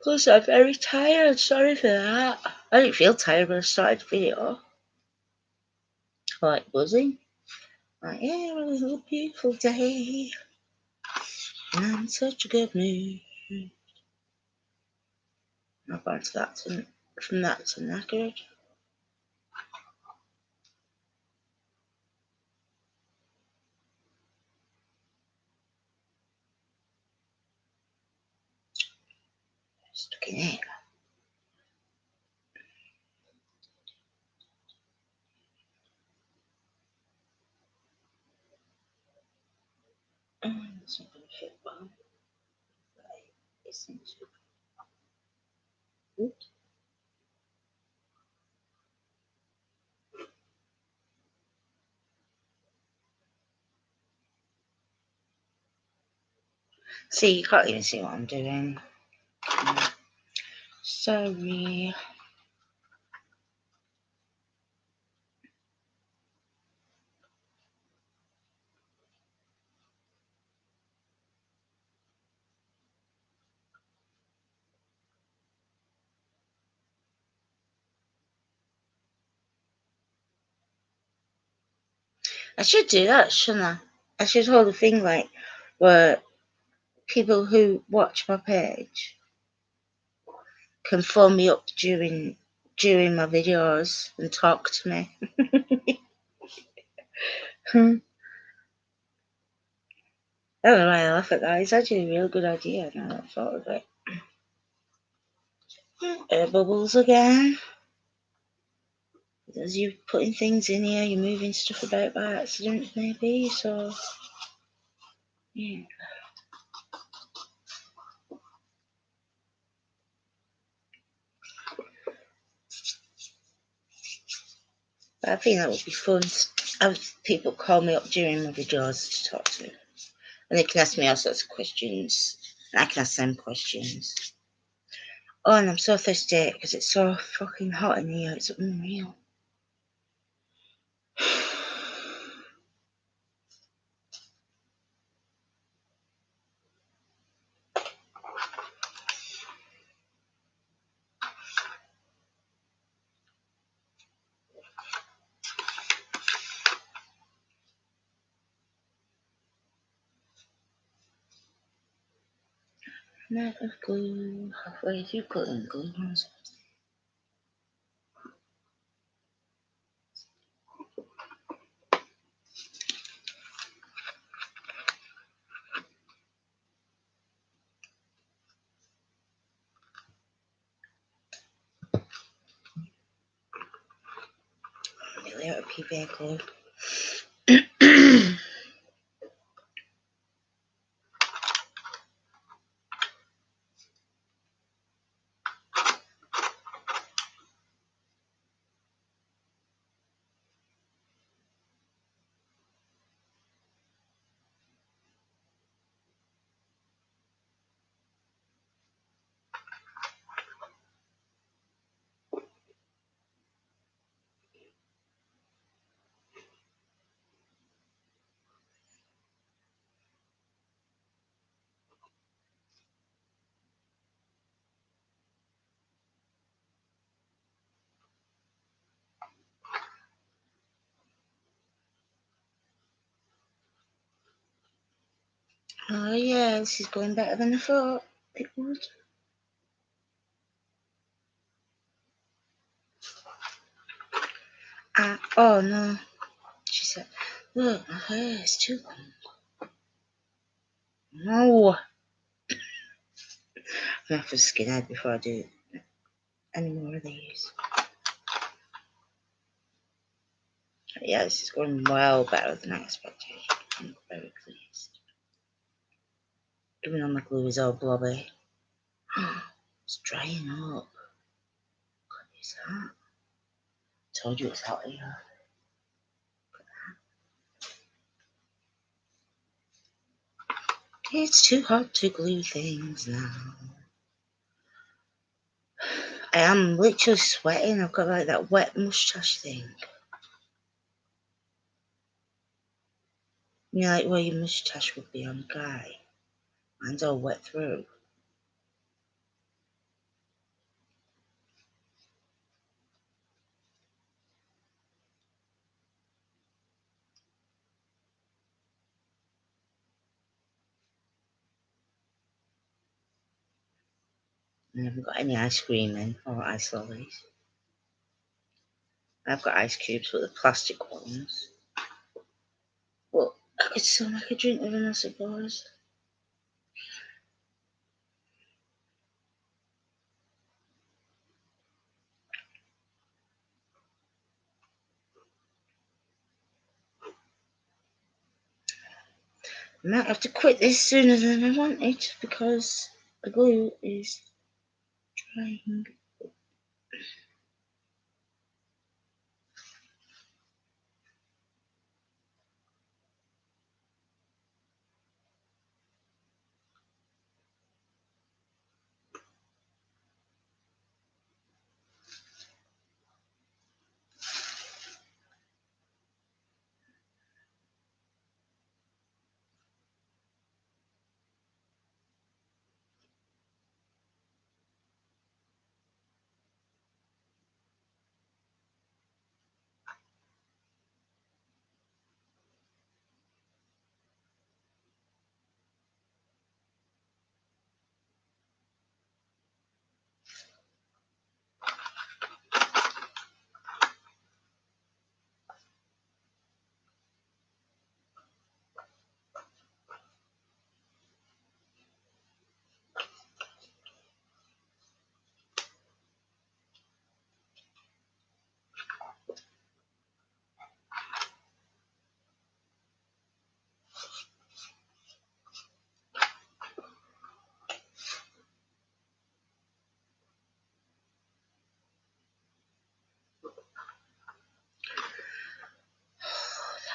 Plus, I'm very tired. Sorry for that. I didn't feel tired when I started the video. Like buzzing. Like, yeah, it was a beautiful day. And I'm in such a good mood. I've gone to that to, from that to knackered. Stuck in here. It's not going to fit well. Right. It's into. Oops. See, you can't even see what I'm doing. Sorry. I should do that, shouldn't I? I should hold a thing like where people who watch my page can phone me up during my videos and talk to me. I don't know why I laugh at that. It's actually a real good idea now that I've thought of it. Air bubbles again. As you're putting things in here, you're moving stuff about by accident, maybe. So, yeah. But I think that would be fun. Have people call me up during my videos to talk to me. And they can ask me all sorts of questions. And I can ask them questions. Oh, and I'm so thirsty because it's so fucking hot in here. It's unreal. Net of glue, halfway through putting glue on something. Nearly out of PVA glue. Oh yeah, this is going better than I thought it would. Oh no, she said, look, my hair is too long. No. I'm gonna have to skin out before I do any more of these. Yeah, this is going well better than I expected. I'm very pleased. Even though my glue is all blobby. It's drying up. What is that? Told you it's hot here. It's too hot to glue things now. I am literally sweating. I've got like that wet moustache thing. You know, like where your moustache would be on a guy. Mine's all wet through. I haven't got any ice cream in or ice lollies. I've got ice cubes, but the plastic ones. Well, I could still make a drink with them, I suppose. I might have to quit this sooner than I wanted because the glue is drying.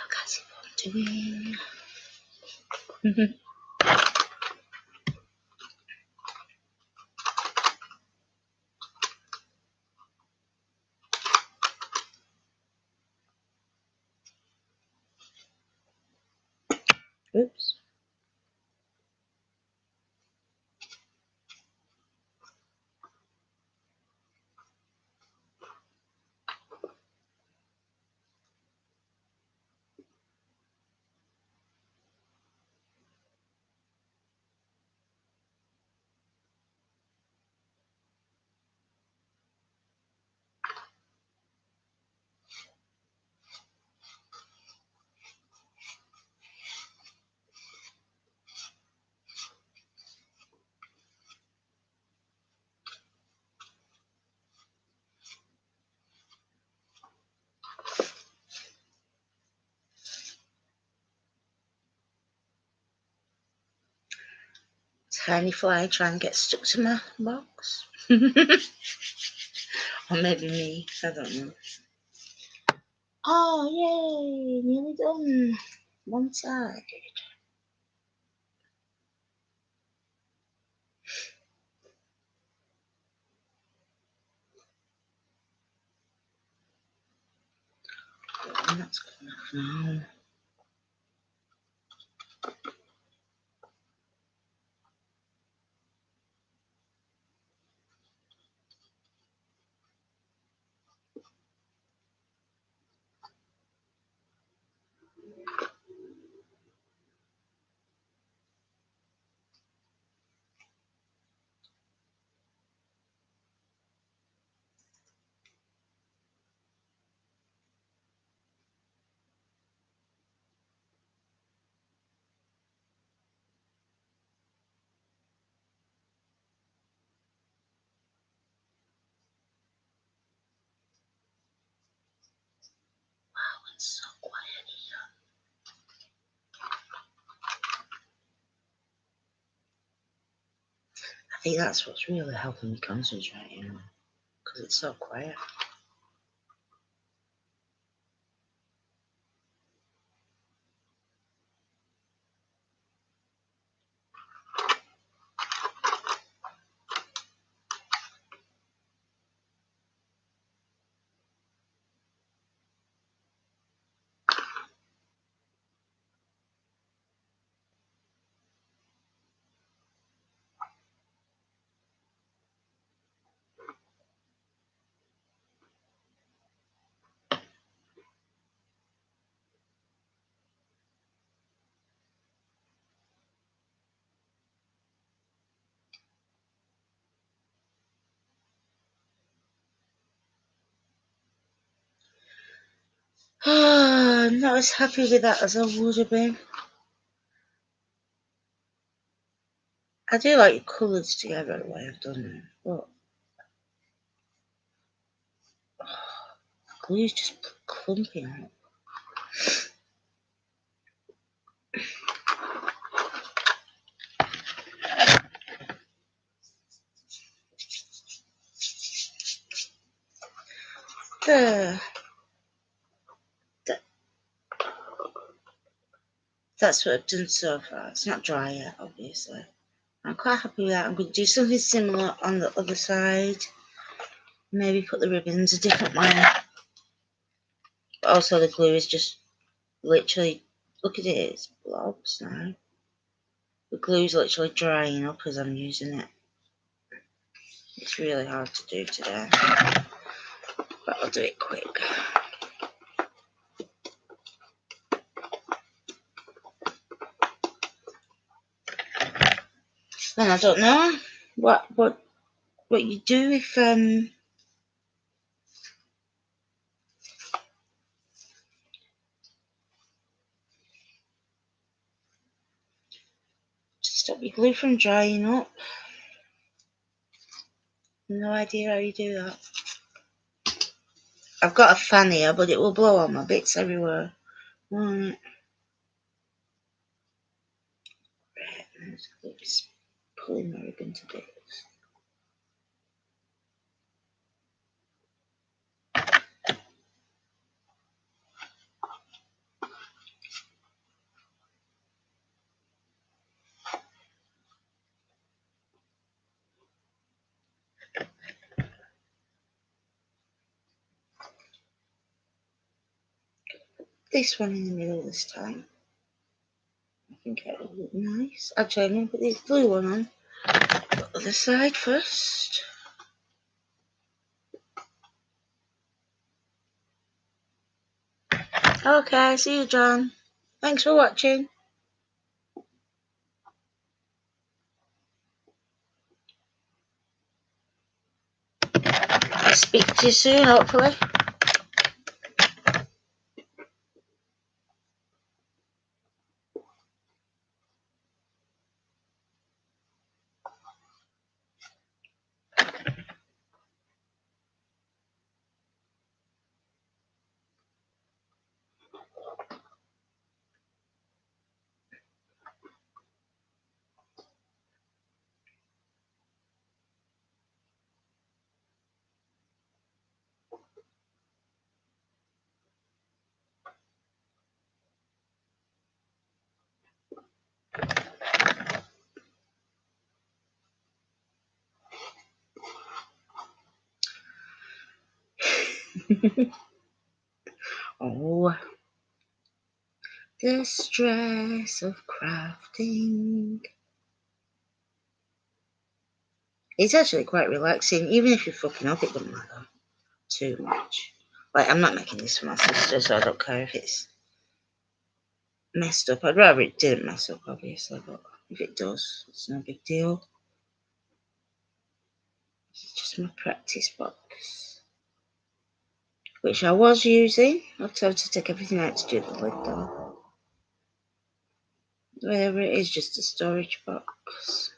That's what I'm doing. Oops. Tiny fly trying to get stuck to my box. Or maybe me, I don't know. Oh, yay! Nearly done. One side. And that's good enough now. Wow, it's so quiet here. I think that's what's really helping me concentrate, you know, because it's so quiet. I'm not as happy with that as I would have been. I do like your colours together the way I've done it, but the glue's just clumping out. There. That's what I've done so far. It's not dry yet, obviously. I'm quite happy with that. I'm going to do something similar on the other side. Maybe put the ribbons a different way. But also the glue is just literally, look at it, it's blobs now. The glue's literally drying up as I'm using it. It's really hard to do today, but I'll do it quick. Then I don't know what you do if to stop your glue from drying up. No idea how you do that. I've got a fan here, but it will blow on my bits everywhere. Right, let's pulling my ribbon to bits. This one in the middle this time. I think it will look nice. Actually, I'm going to put this blue one on the other side first. Okay, see you, John. Thanks for watching. I'll speak to you soon, hopefully. Oh, the stress of crafting. It's actually quite relaxing, even if you're fucking up, it doesn't matter too much. Like, I'm not making this for my sister, so I don't care if it's messed up. I'd rather it didn't mess up, obviously, but if it does, it's no big deal. It's just my practice box, which I was using. I'll have to take everything out to do the lid, though. Whatever it is, just a storage box.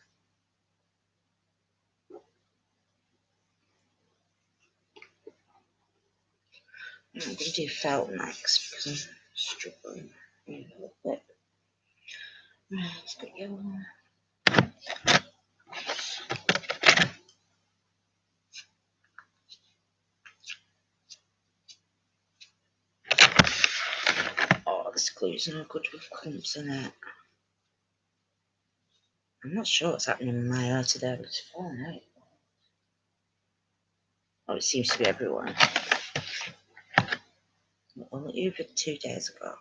I'm going to do felt next because I'm struggling a little bit. Right, let's get going. Oh, this glue's no good with clumps in it. I'm not sure what's happening with my hair today, but it's falling out. Oh, it seems to be everywhere. Well, it over 2 days ago.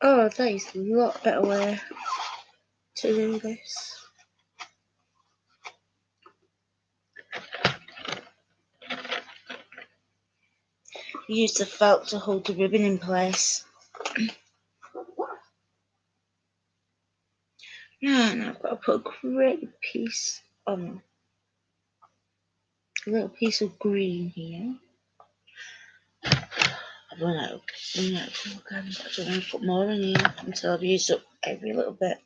Oh, that is a lot better way to do this. Use the felt to hold the ribbon in place. And I've got to put a great piece on, a little piece of green here. I've run out of again. I don't want to put more in here until I've used up every little bit,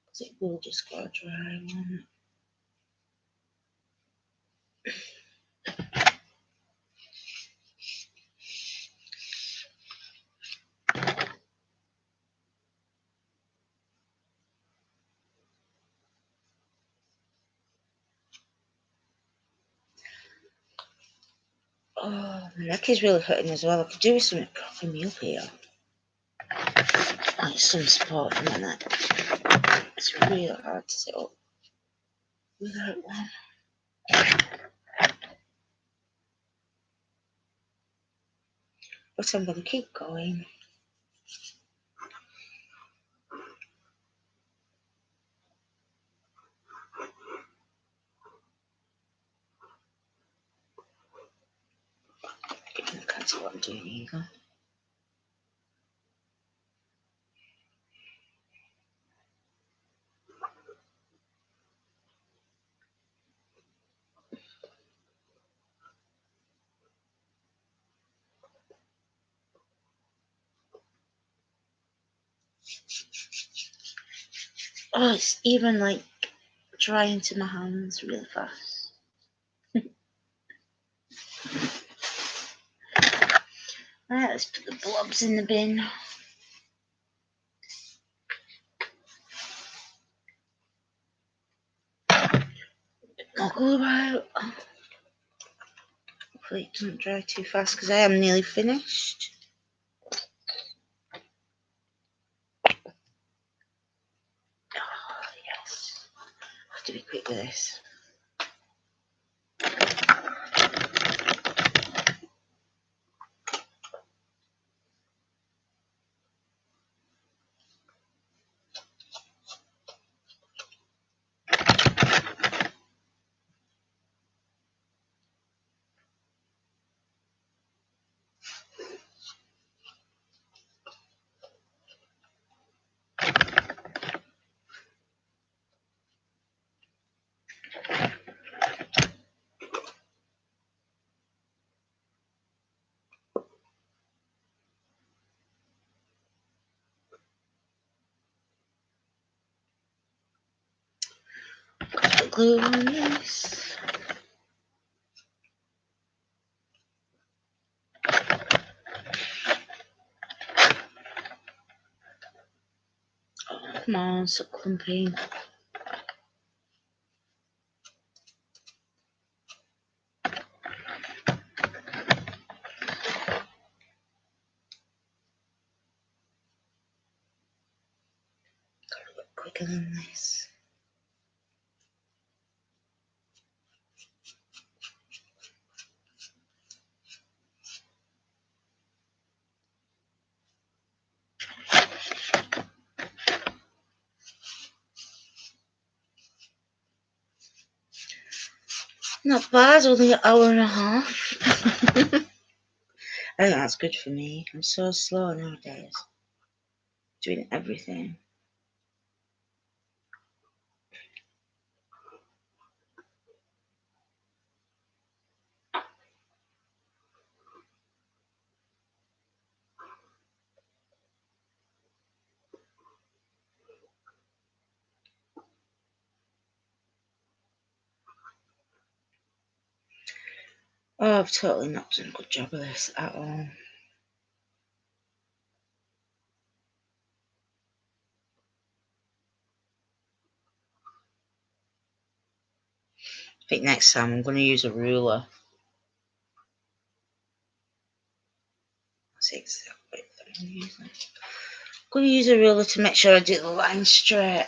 because it will just go dry one. Oh, my neck is really hurting as well. I could do with something propping me up here. Like some support for my neck. It's really hard to sit up without one. But I'm going to keep going. I can't see what I'm doing either. Oh, it's even like drying to my hands really fast. Right, let's put the blobs in the bin. I'll go about. Hopefully it doesn't dry too fast because I am nearly finished. Oh, yes. I have to be quick with this. Put glue on this. Oh, come on, so clumpy. Gotta look quicker than this. Not bad, only an hour and a half. I think that's good for me. I'm so slow nowadays. Doing everything. Oh, I've totally not done a good job of this at all. I think next time I'm going to use a ruler. That's exactly what I'm using. I'm going to use a ruler to make sure I do the line straight.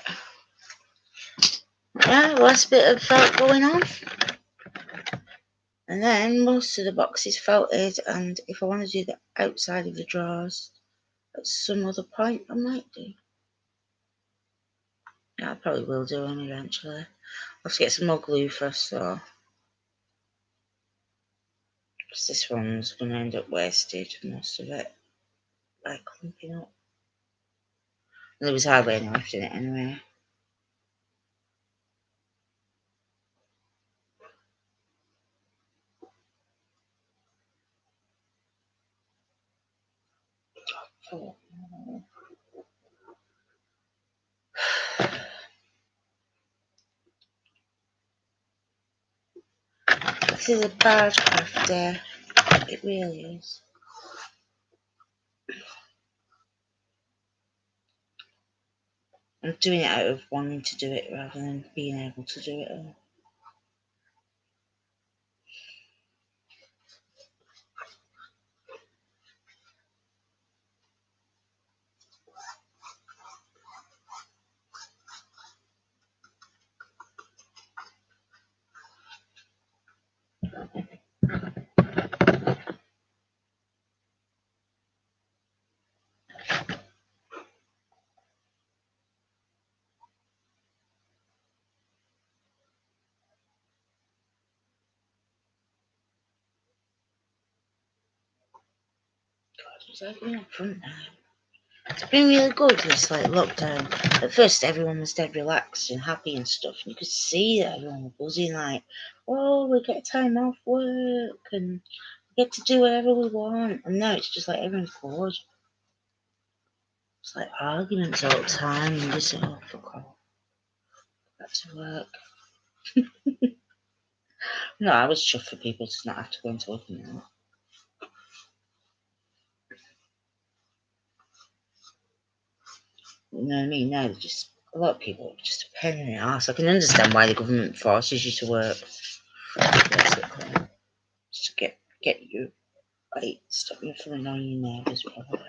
Yeah, last bit of felt going on. And then most of the box is felted, and if I want to do the outside of the drawers at some other point I might do. Yeah, I probably will do one eventually. I'll have to get some more glue first though. Because this one's going to end up wasted, most of it, by clumping up. There was hardly any left in it anyway. Oh. This is a bad craft day. It really is. I'm doing it out of wanting to do it rather than being able to do it all. God, is that going up front now? It's been really good this lockdown. At first everyone was dead relaxed and happy and stuff, and you could see that everyone was buzzing oh, we get time off work and we get to do whatever we want. And now it's just everyone's bored. It's arguments all the time and just fuck off. Back to work. No, I was chuffed for people to not have to go into work now. You know what I mean? Now just a lot of people are just a pain in the ass. I can understand why the government forces you to work, basically, just to get you right, stop you from annoying your neighbours, probably.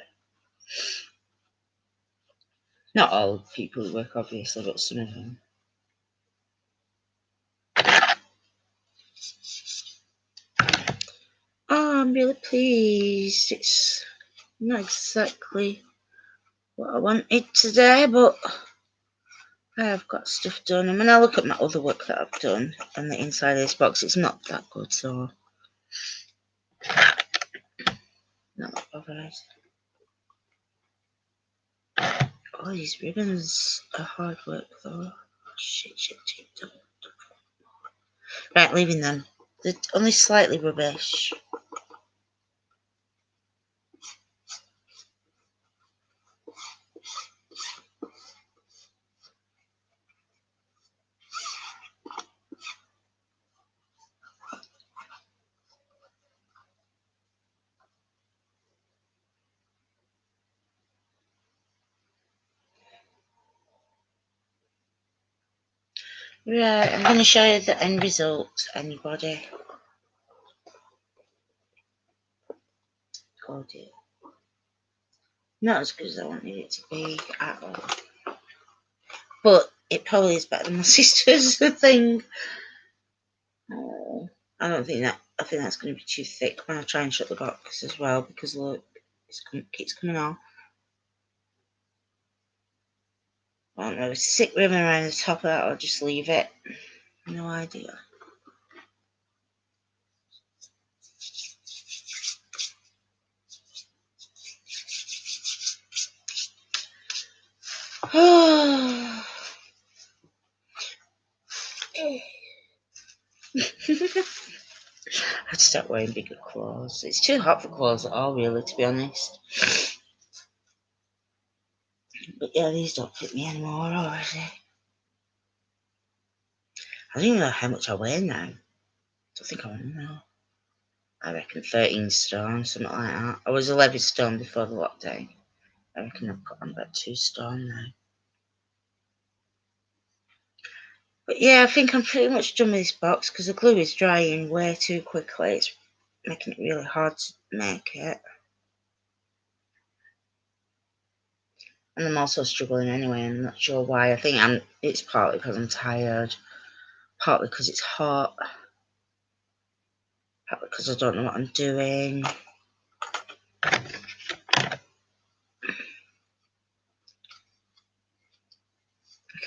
Not all people who work, obviously, but some of them. Oh, I'm really pleased. It's not exactly what I wanted today, but I have got stuff done. And when I look at my other work that I've done on the inside of this box, it's not that good, so not bothered. Oh, these ribbons are hard work, though. Oh, shit. Right, leaving them. They're only slightly rubbish. Right, I'm going to show you the end result, anybody. Oh dear. Not as good as I wanted it to be at all. But it probably is better than my sister's thing. Oh, I think that's going to be too thick when I try and shut the box as well, because look, it keeps coming off. I don't know, stick ribbon around the top of that or just leave it. No idea. I have to start wearing bigger clothes. It's too hot for clothes at all, really, to be honest. But yeah, these don't fit me anymore, already. I don't even know how much I weigh now. I don't think I want to know. I reckon 13 stone, something like that. I was 11 stone before the lockdown. I reckon I've got on about 2 stone now. But yeah, I think I'm pretty much done with this box because the glue is drying way too quickly. It's making it really hard to make it. And I'm also struggling anyway. I'm not sure why. I think it's partly because I'm tired, partly because it's hot, partly because I don't know what I'm doing.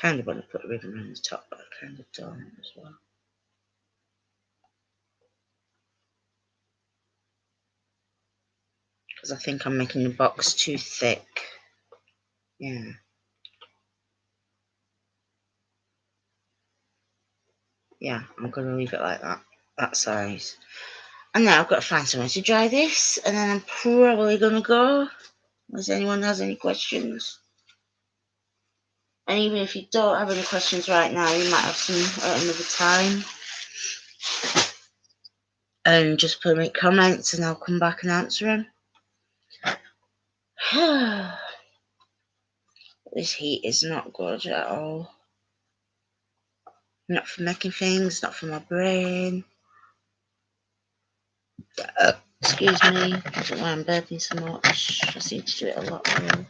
Kind of want to put a ribbon around the top, but I kind of don't as well. Because I think I'm making the box too thick. Yeah. Yeah, I'm going to leave it like that size. And now I've got to find somewhere to dry this, and then I'm probably going to go, unless anyone has any questions. And even if you don't have any questions right now, you might have some at another time. And just put them in comments and I'll come back and answer them. This heat is not good at all. Not for making things, not for my brain. Excuse me, I don't know why I'm burping so much. I seem to do it a lot more.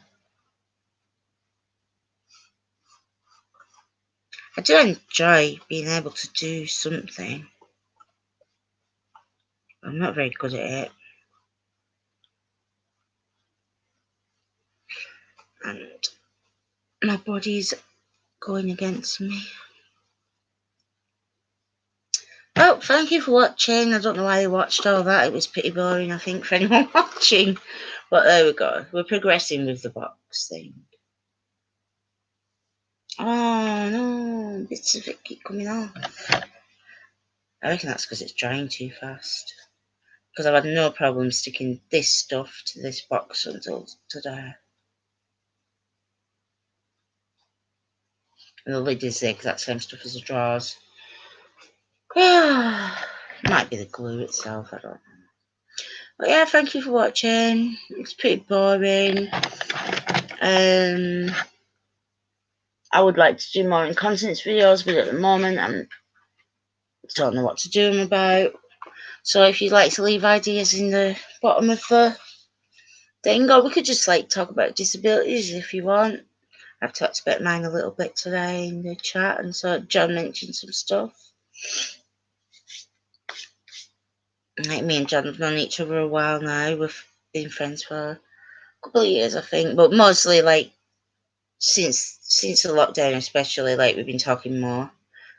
I do enjoy being able to do something. I'm not very good at it. And my body's going against me. Oh, thank you for watching. I don't know why you watched all that. It was pretty boring, I think, for anyone watching. But there we go. We're progressing with the box thing. Oh, no. Bits of it keep coming off. I reckon that's because it's drying too fast. Because I've had no problem sticking this stuff to this box until today. And the lid is the exact same stuff as the drawers. Might be the glue itself, I don't know. But yeah, thank you for watching. It's pretty boring. I would like to do more incontinence videos, but at the moment I don't know what to do them about. So if you'd like to leave ideas in the bottom of the thing, or we could just like talk about disabilities if you want. I've talked about mine a little bit today in the chat, and so John mentioned some stuff. Like me and John have known each other a while now. We've been friends for a couple of years, I think, but mostly like since the lockdown, especially, like we've been talking more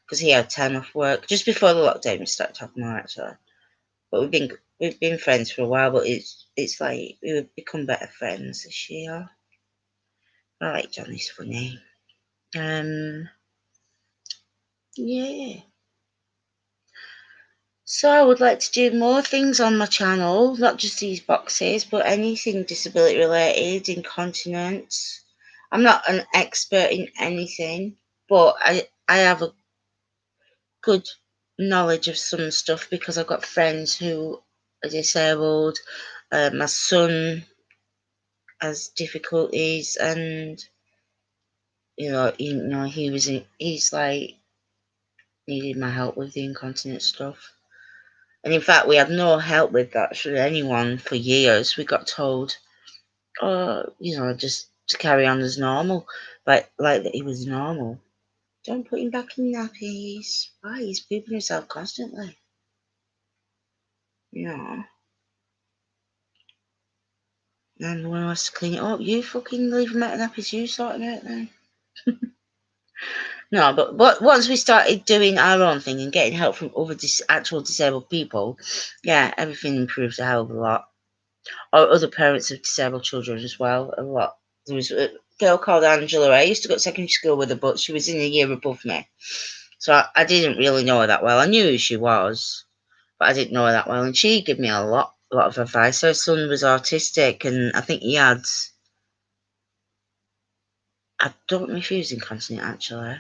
because he had time off work just before the lockdown. We started talking more actually, but we've been friends for a while. But it's like we've become better friends this year. I like John; he's funny. Yeah. So I would like to do more things on my channel, not just these boxes, but anything disability related, incontinence. I'm not an expert in anything, but I have a good knowledge of some stuff because I've got friends who are disabled. My son has difficulties, and he's like needed my help with the incontinence stuff. And in fact, we had no help with that from anyone for years. We got told, just to carry on as normal, like that he was normal. Don't put him back in nappies. Why? He's pooping himself constantly. And when I was to clean it up, you fucking leave him out of nappies, you sort him out then. No, but once we started doing our own thing and getting help from other actual disabled people, yeah, everything improved a hell of a lot. Or other parents of disabled children as well, a lot. There was a girl called Angela. I used to go to secondary school with her, but she was in a year above me. So I didn't really know her that well. I knew who she was, but I didn't know her that well. And she gave me a lot of advice. Her son was autistic, and I think he had... I don't know if he was incontinent, actually.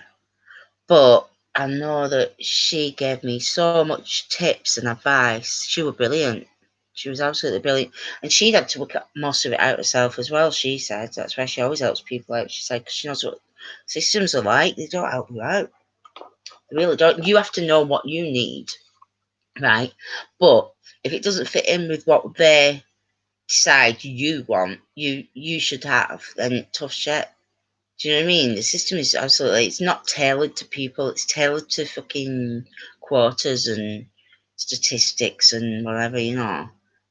But I know that she gave me so much tips and advice. She was brilliant. She was absolutely brilliant. And she'd had to work most of it out herself as well, she said. That's why she always helps people out. She said, because she knows what systems are like. They don't help you out. They really don't. You have to know what you need, right? But if it doesn't fit in with what they decide you want, you should have, then tough shit. Do you know what I mean? The system is absolutely, it's not tailored to people, it's tailored to fucking quotas and statistics and whatever,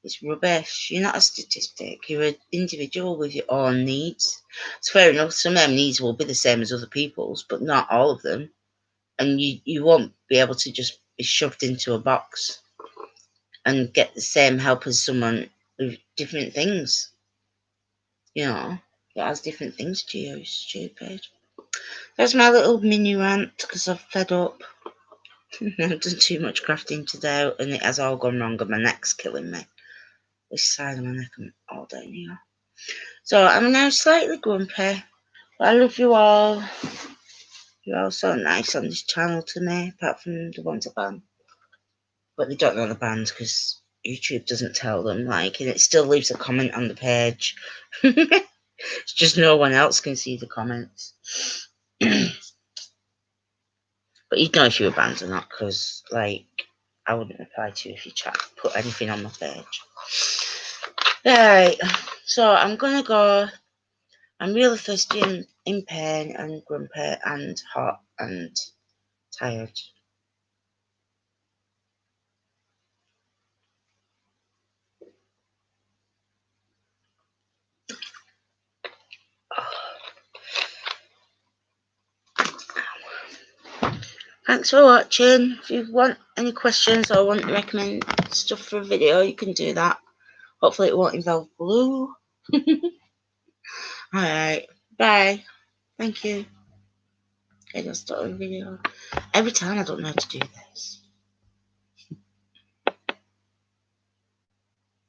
It's rubbish. You're not a statistic. You're an individual with your own needs. It's fair enough. Some of them needs will be the same as other people's, but not all of them. And you won't be able to just be shoved into a box and get the same help as someone with different things. You know, it has different things to you. It's stupid. That's my little mini rant because I've fed up. I've done too much crafting today and it has all gone wrong and my neck's killing me. This side of my neck and all down here. So I'm now slightly grumpy. But I love you all. You're all so nice on this channel to me, apart from the ones I ban. But they don't know the bans because YouTube doesn't tell them, like, and it still leaves a comment on the page. It's just no one else can see the comments. But you'd know if you were banned or not, because, like, I wouldn't reply to you if you put anything on my page. Right, so I'm gonna go. I'm really thirsty and in pain and grumpy and hot and tired. Thanks for watching. If you want any questions or want to recommend stuff for a video, you can do that. Hopefully it won't involve glue. Alright, bye. Thank you. Okay, I'll start a video. Every time I don't know how to do this.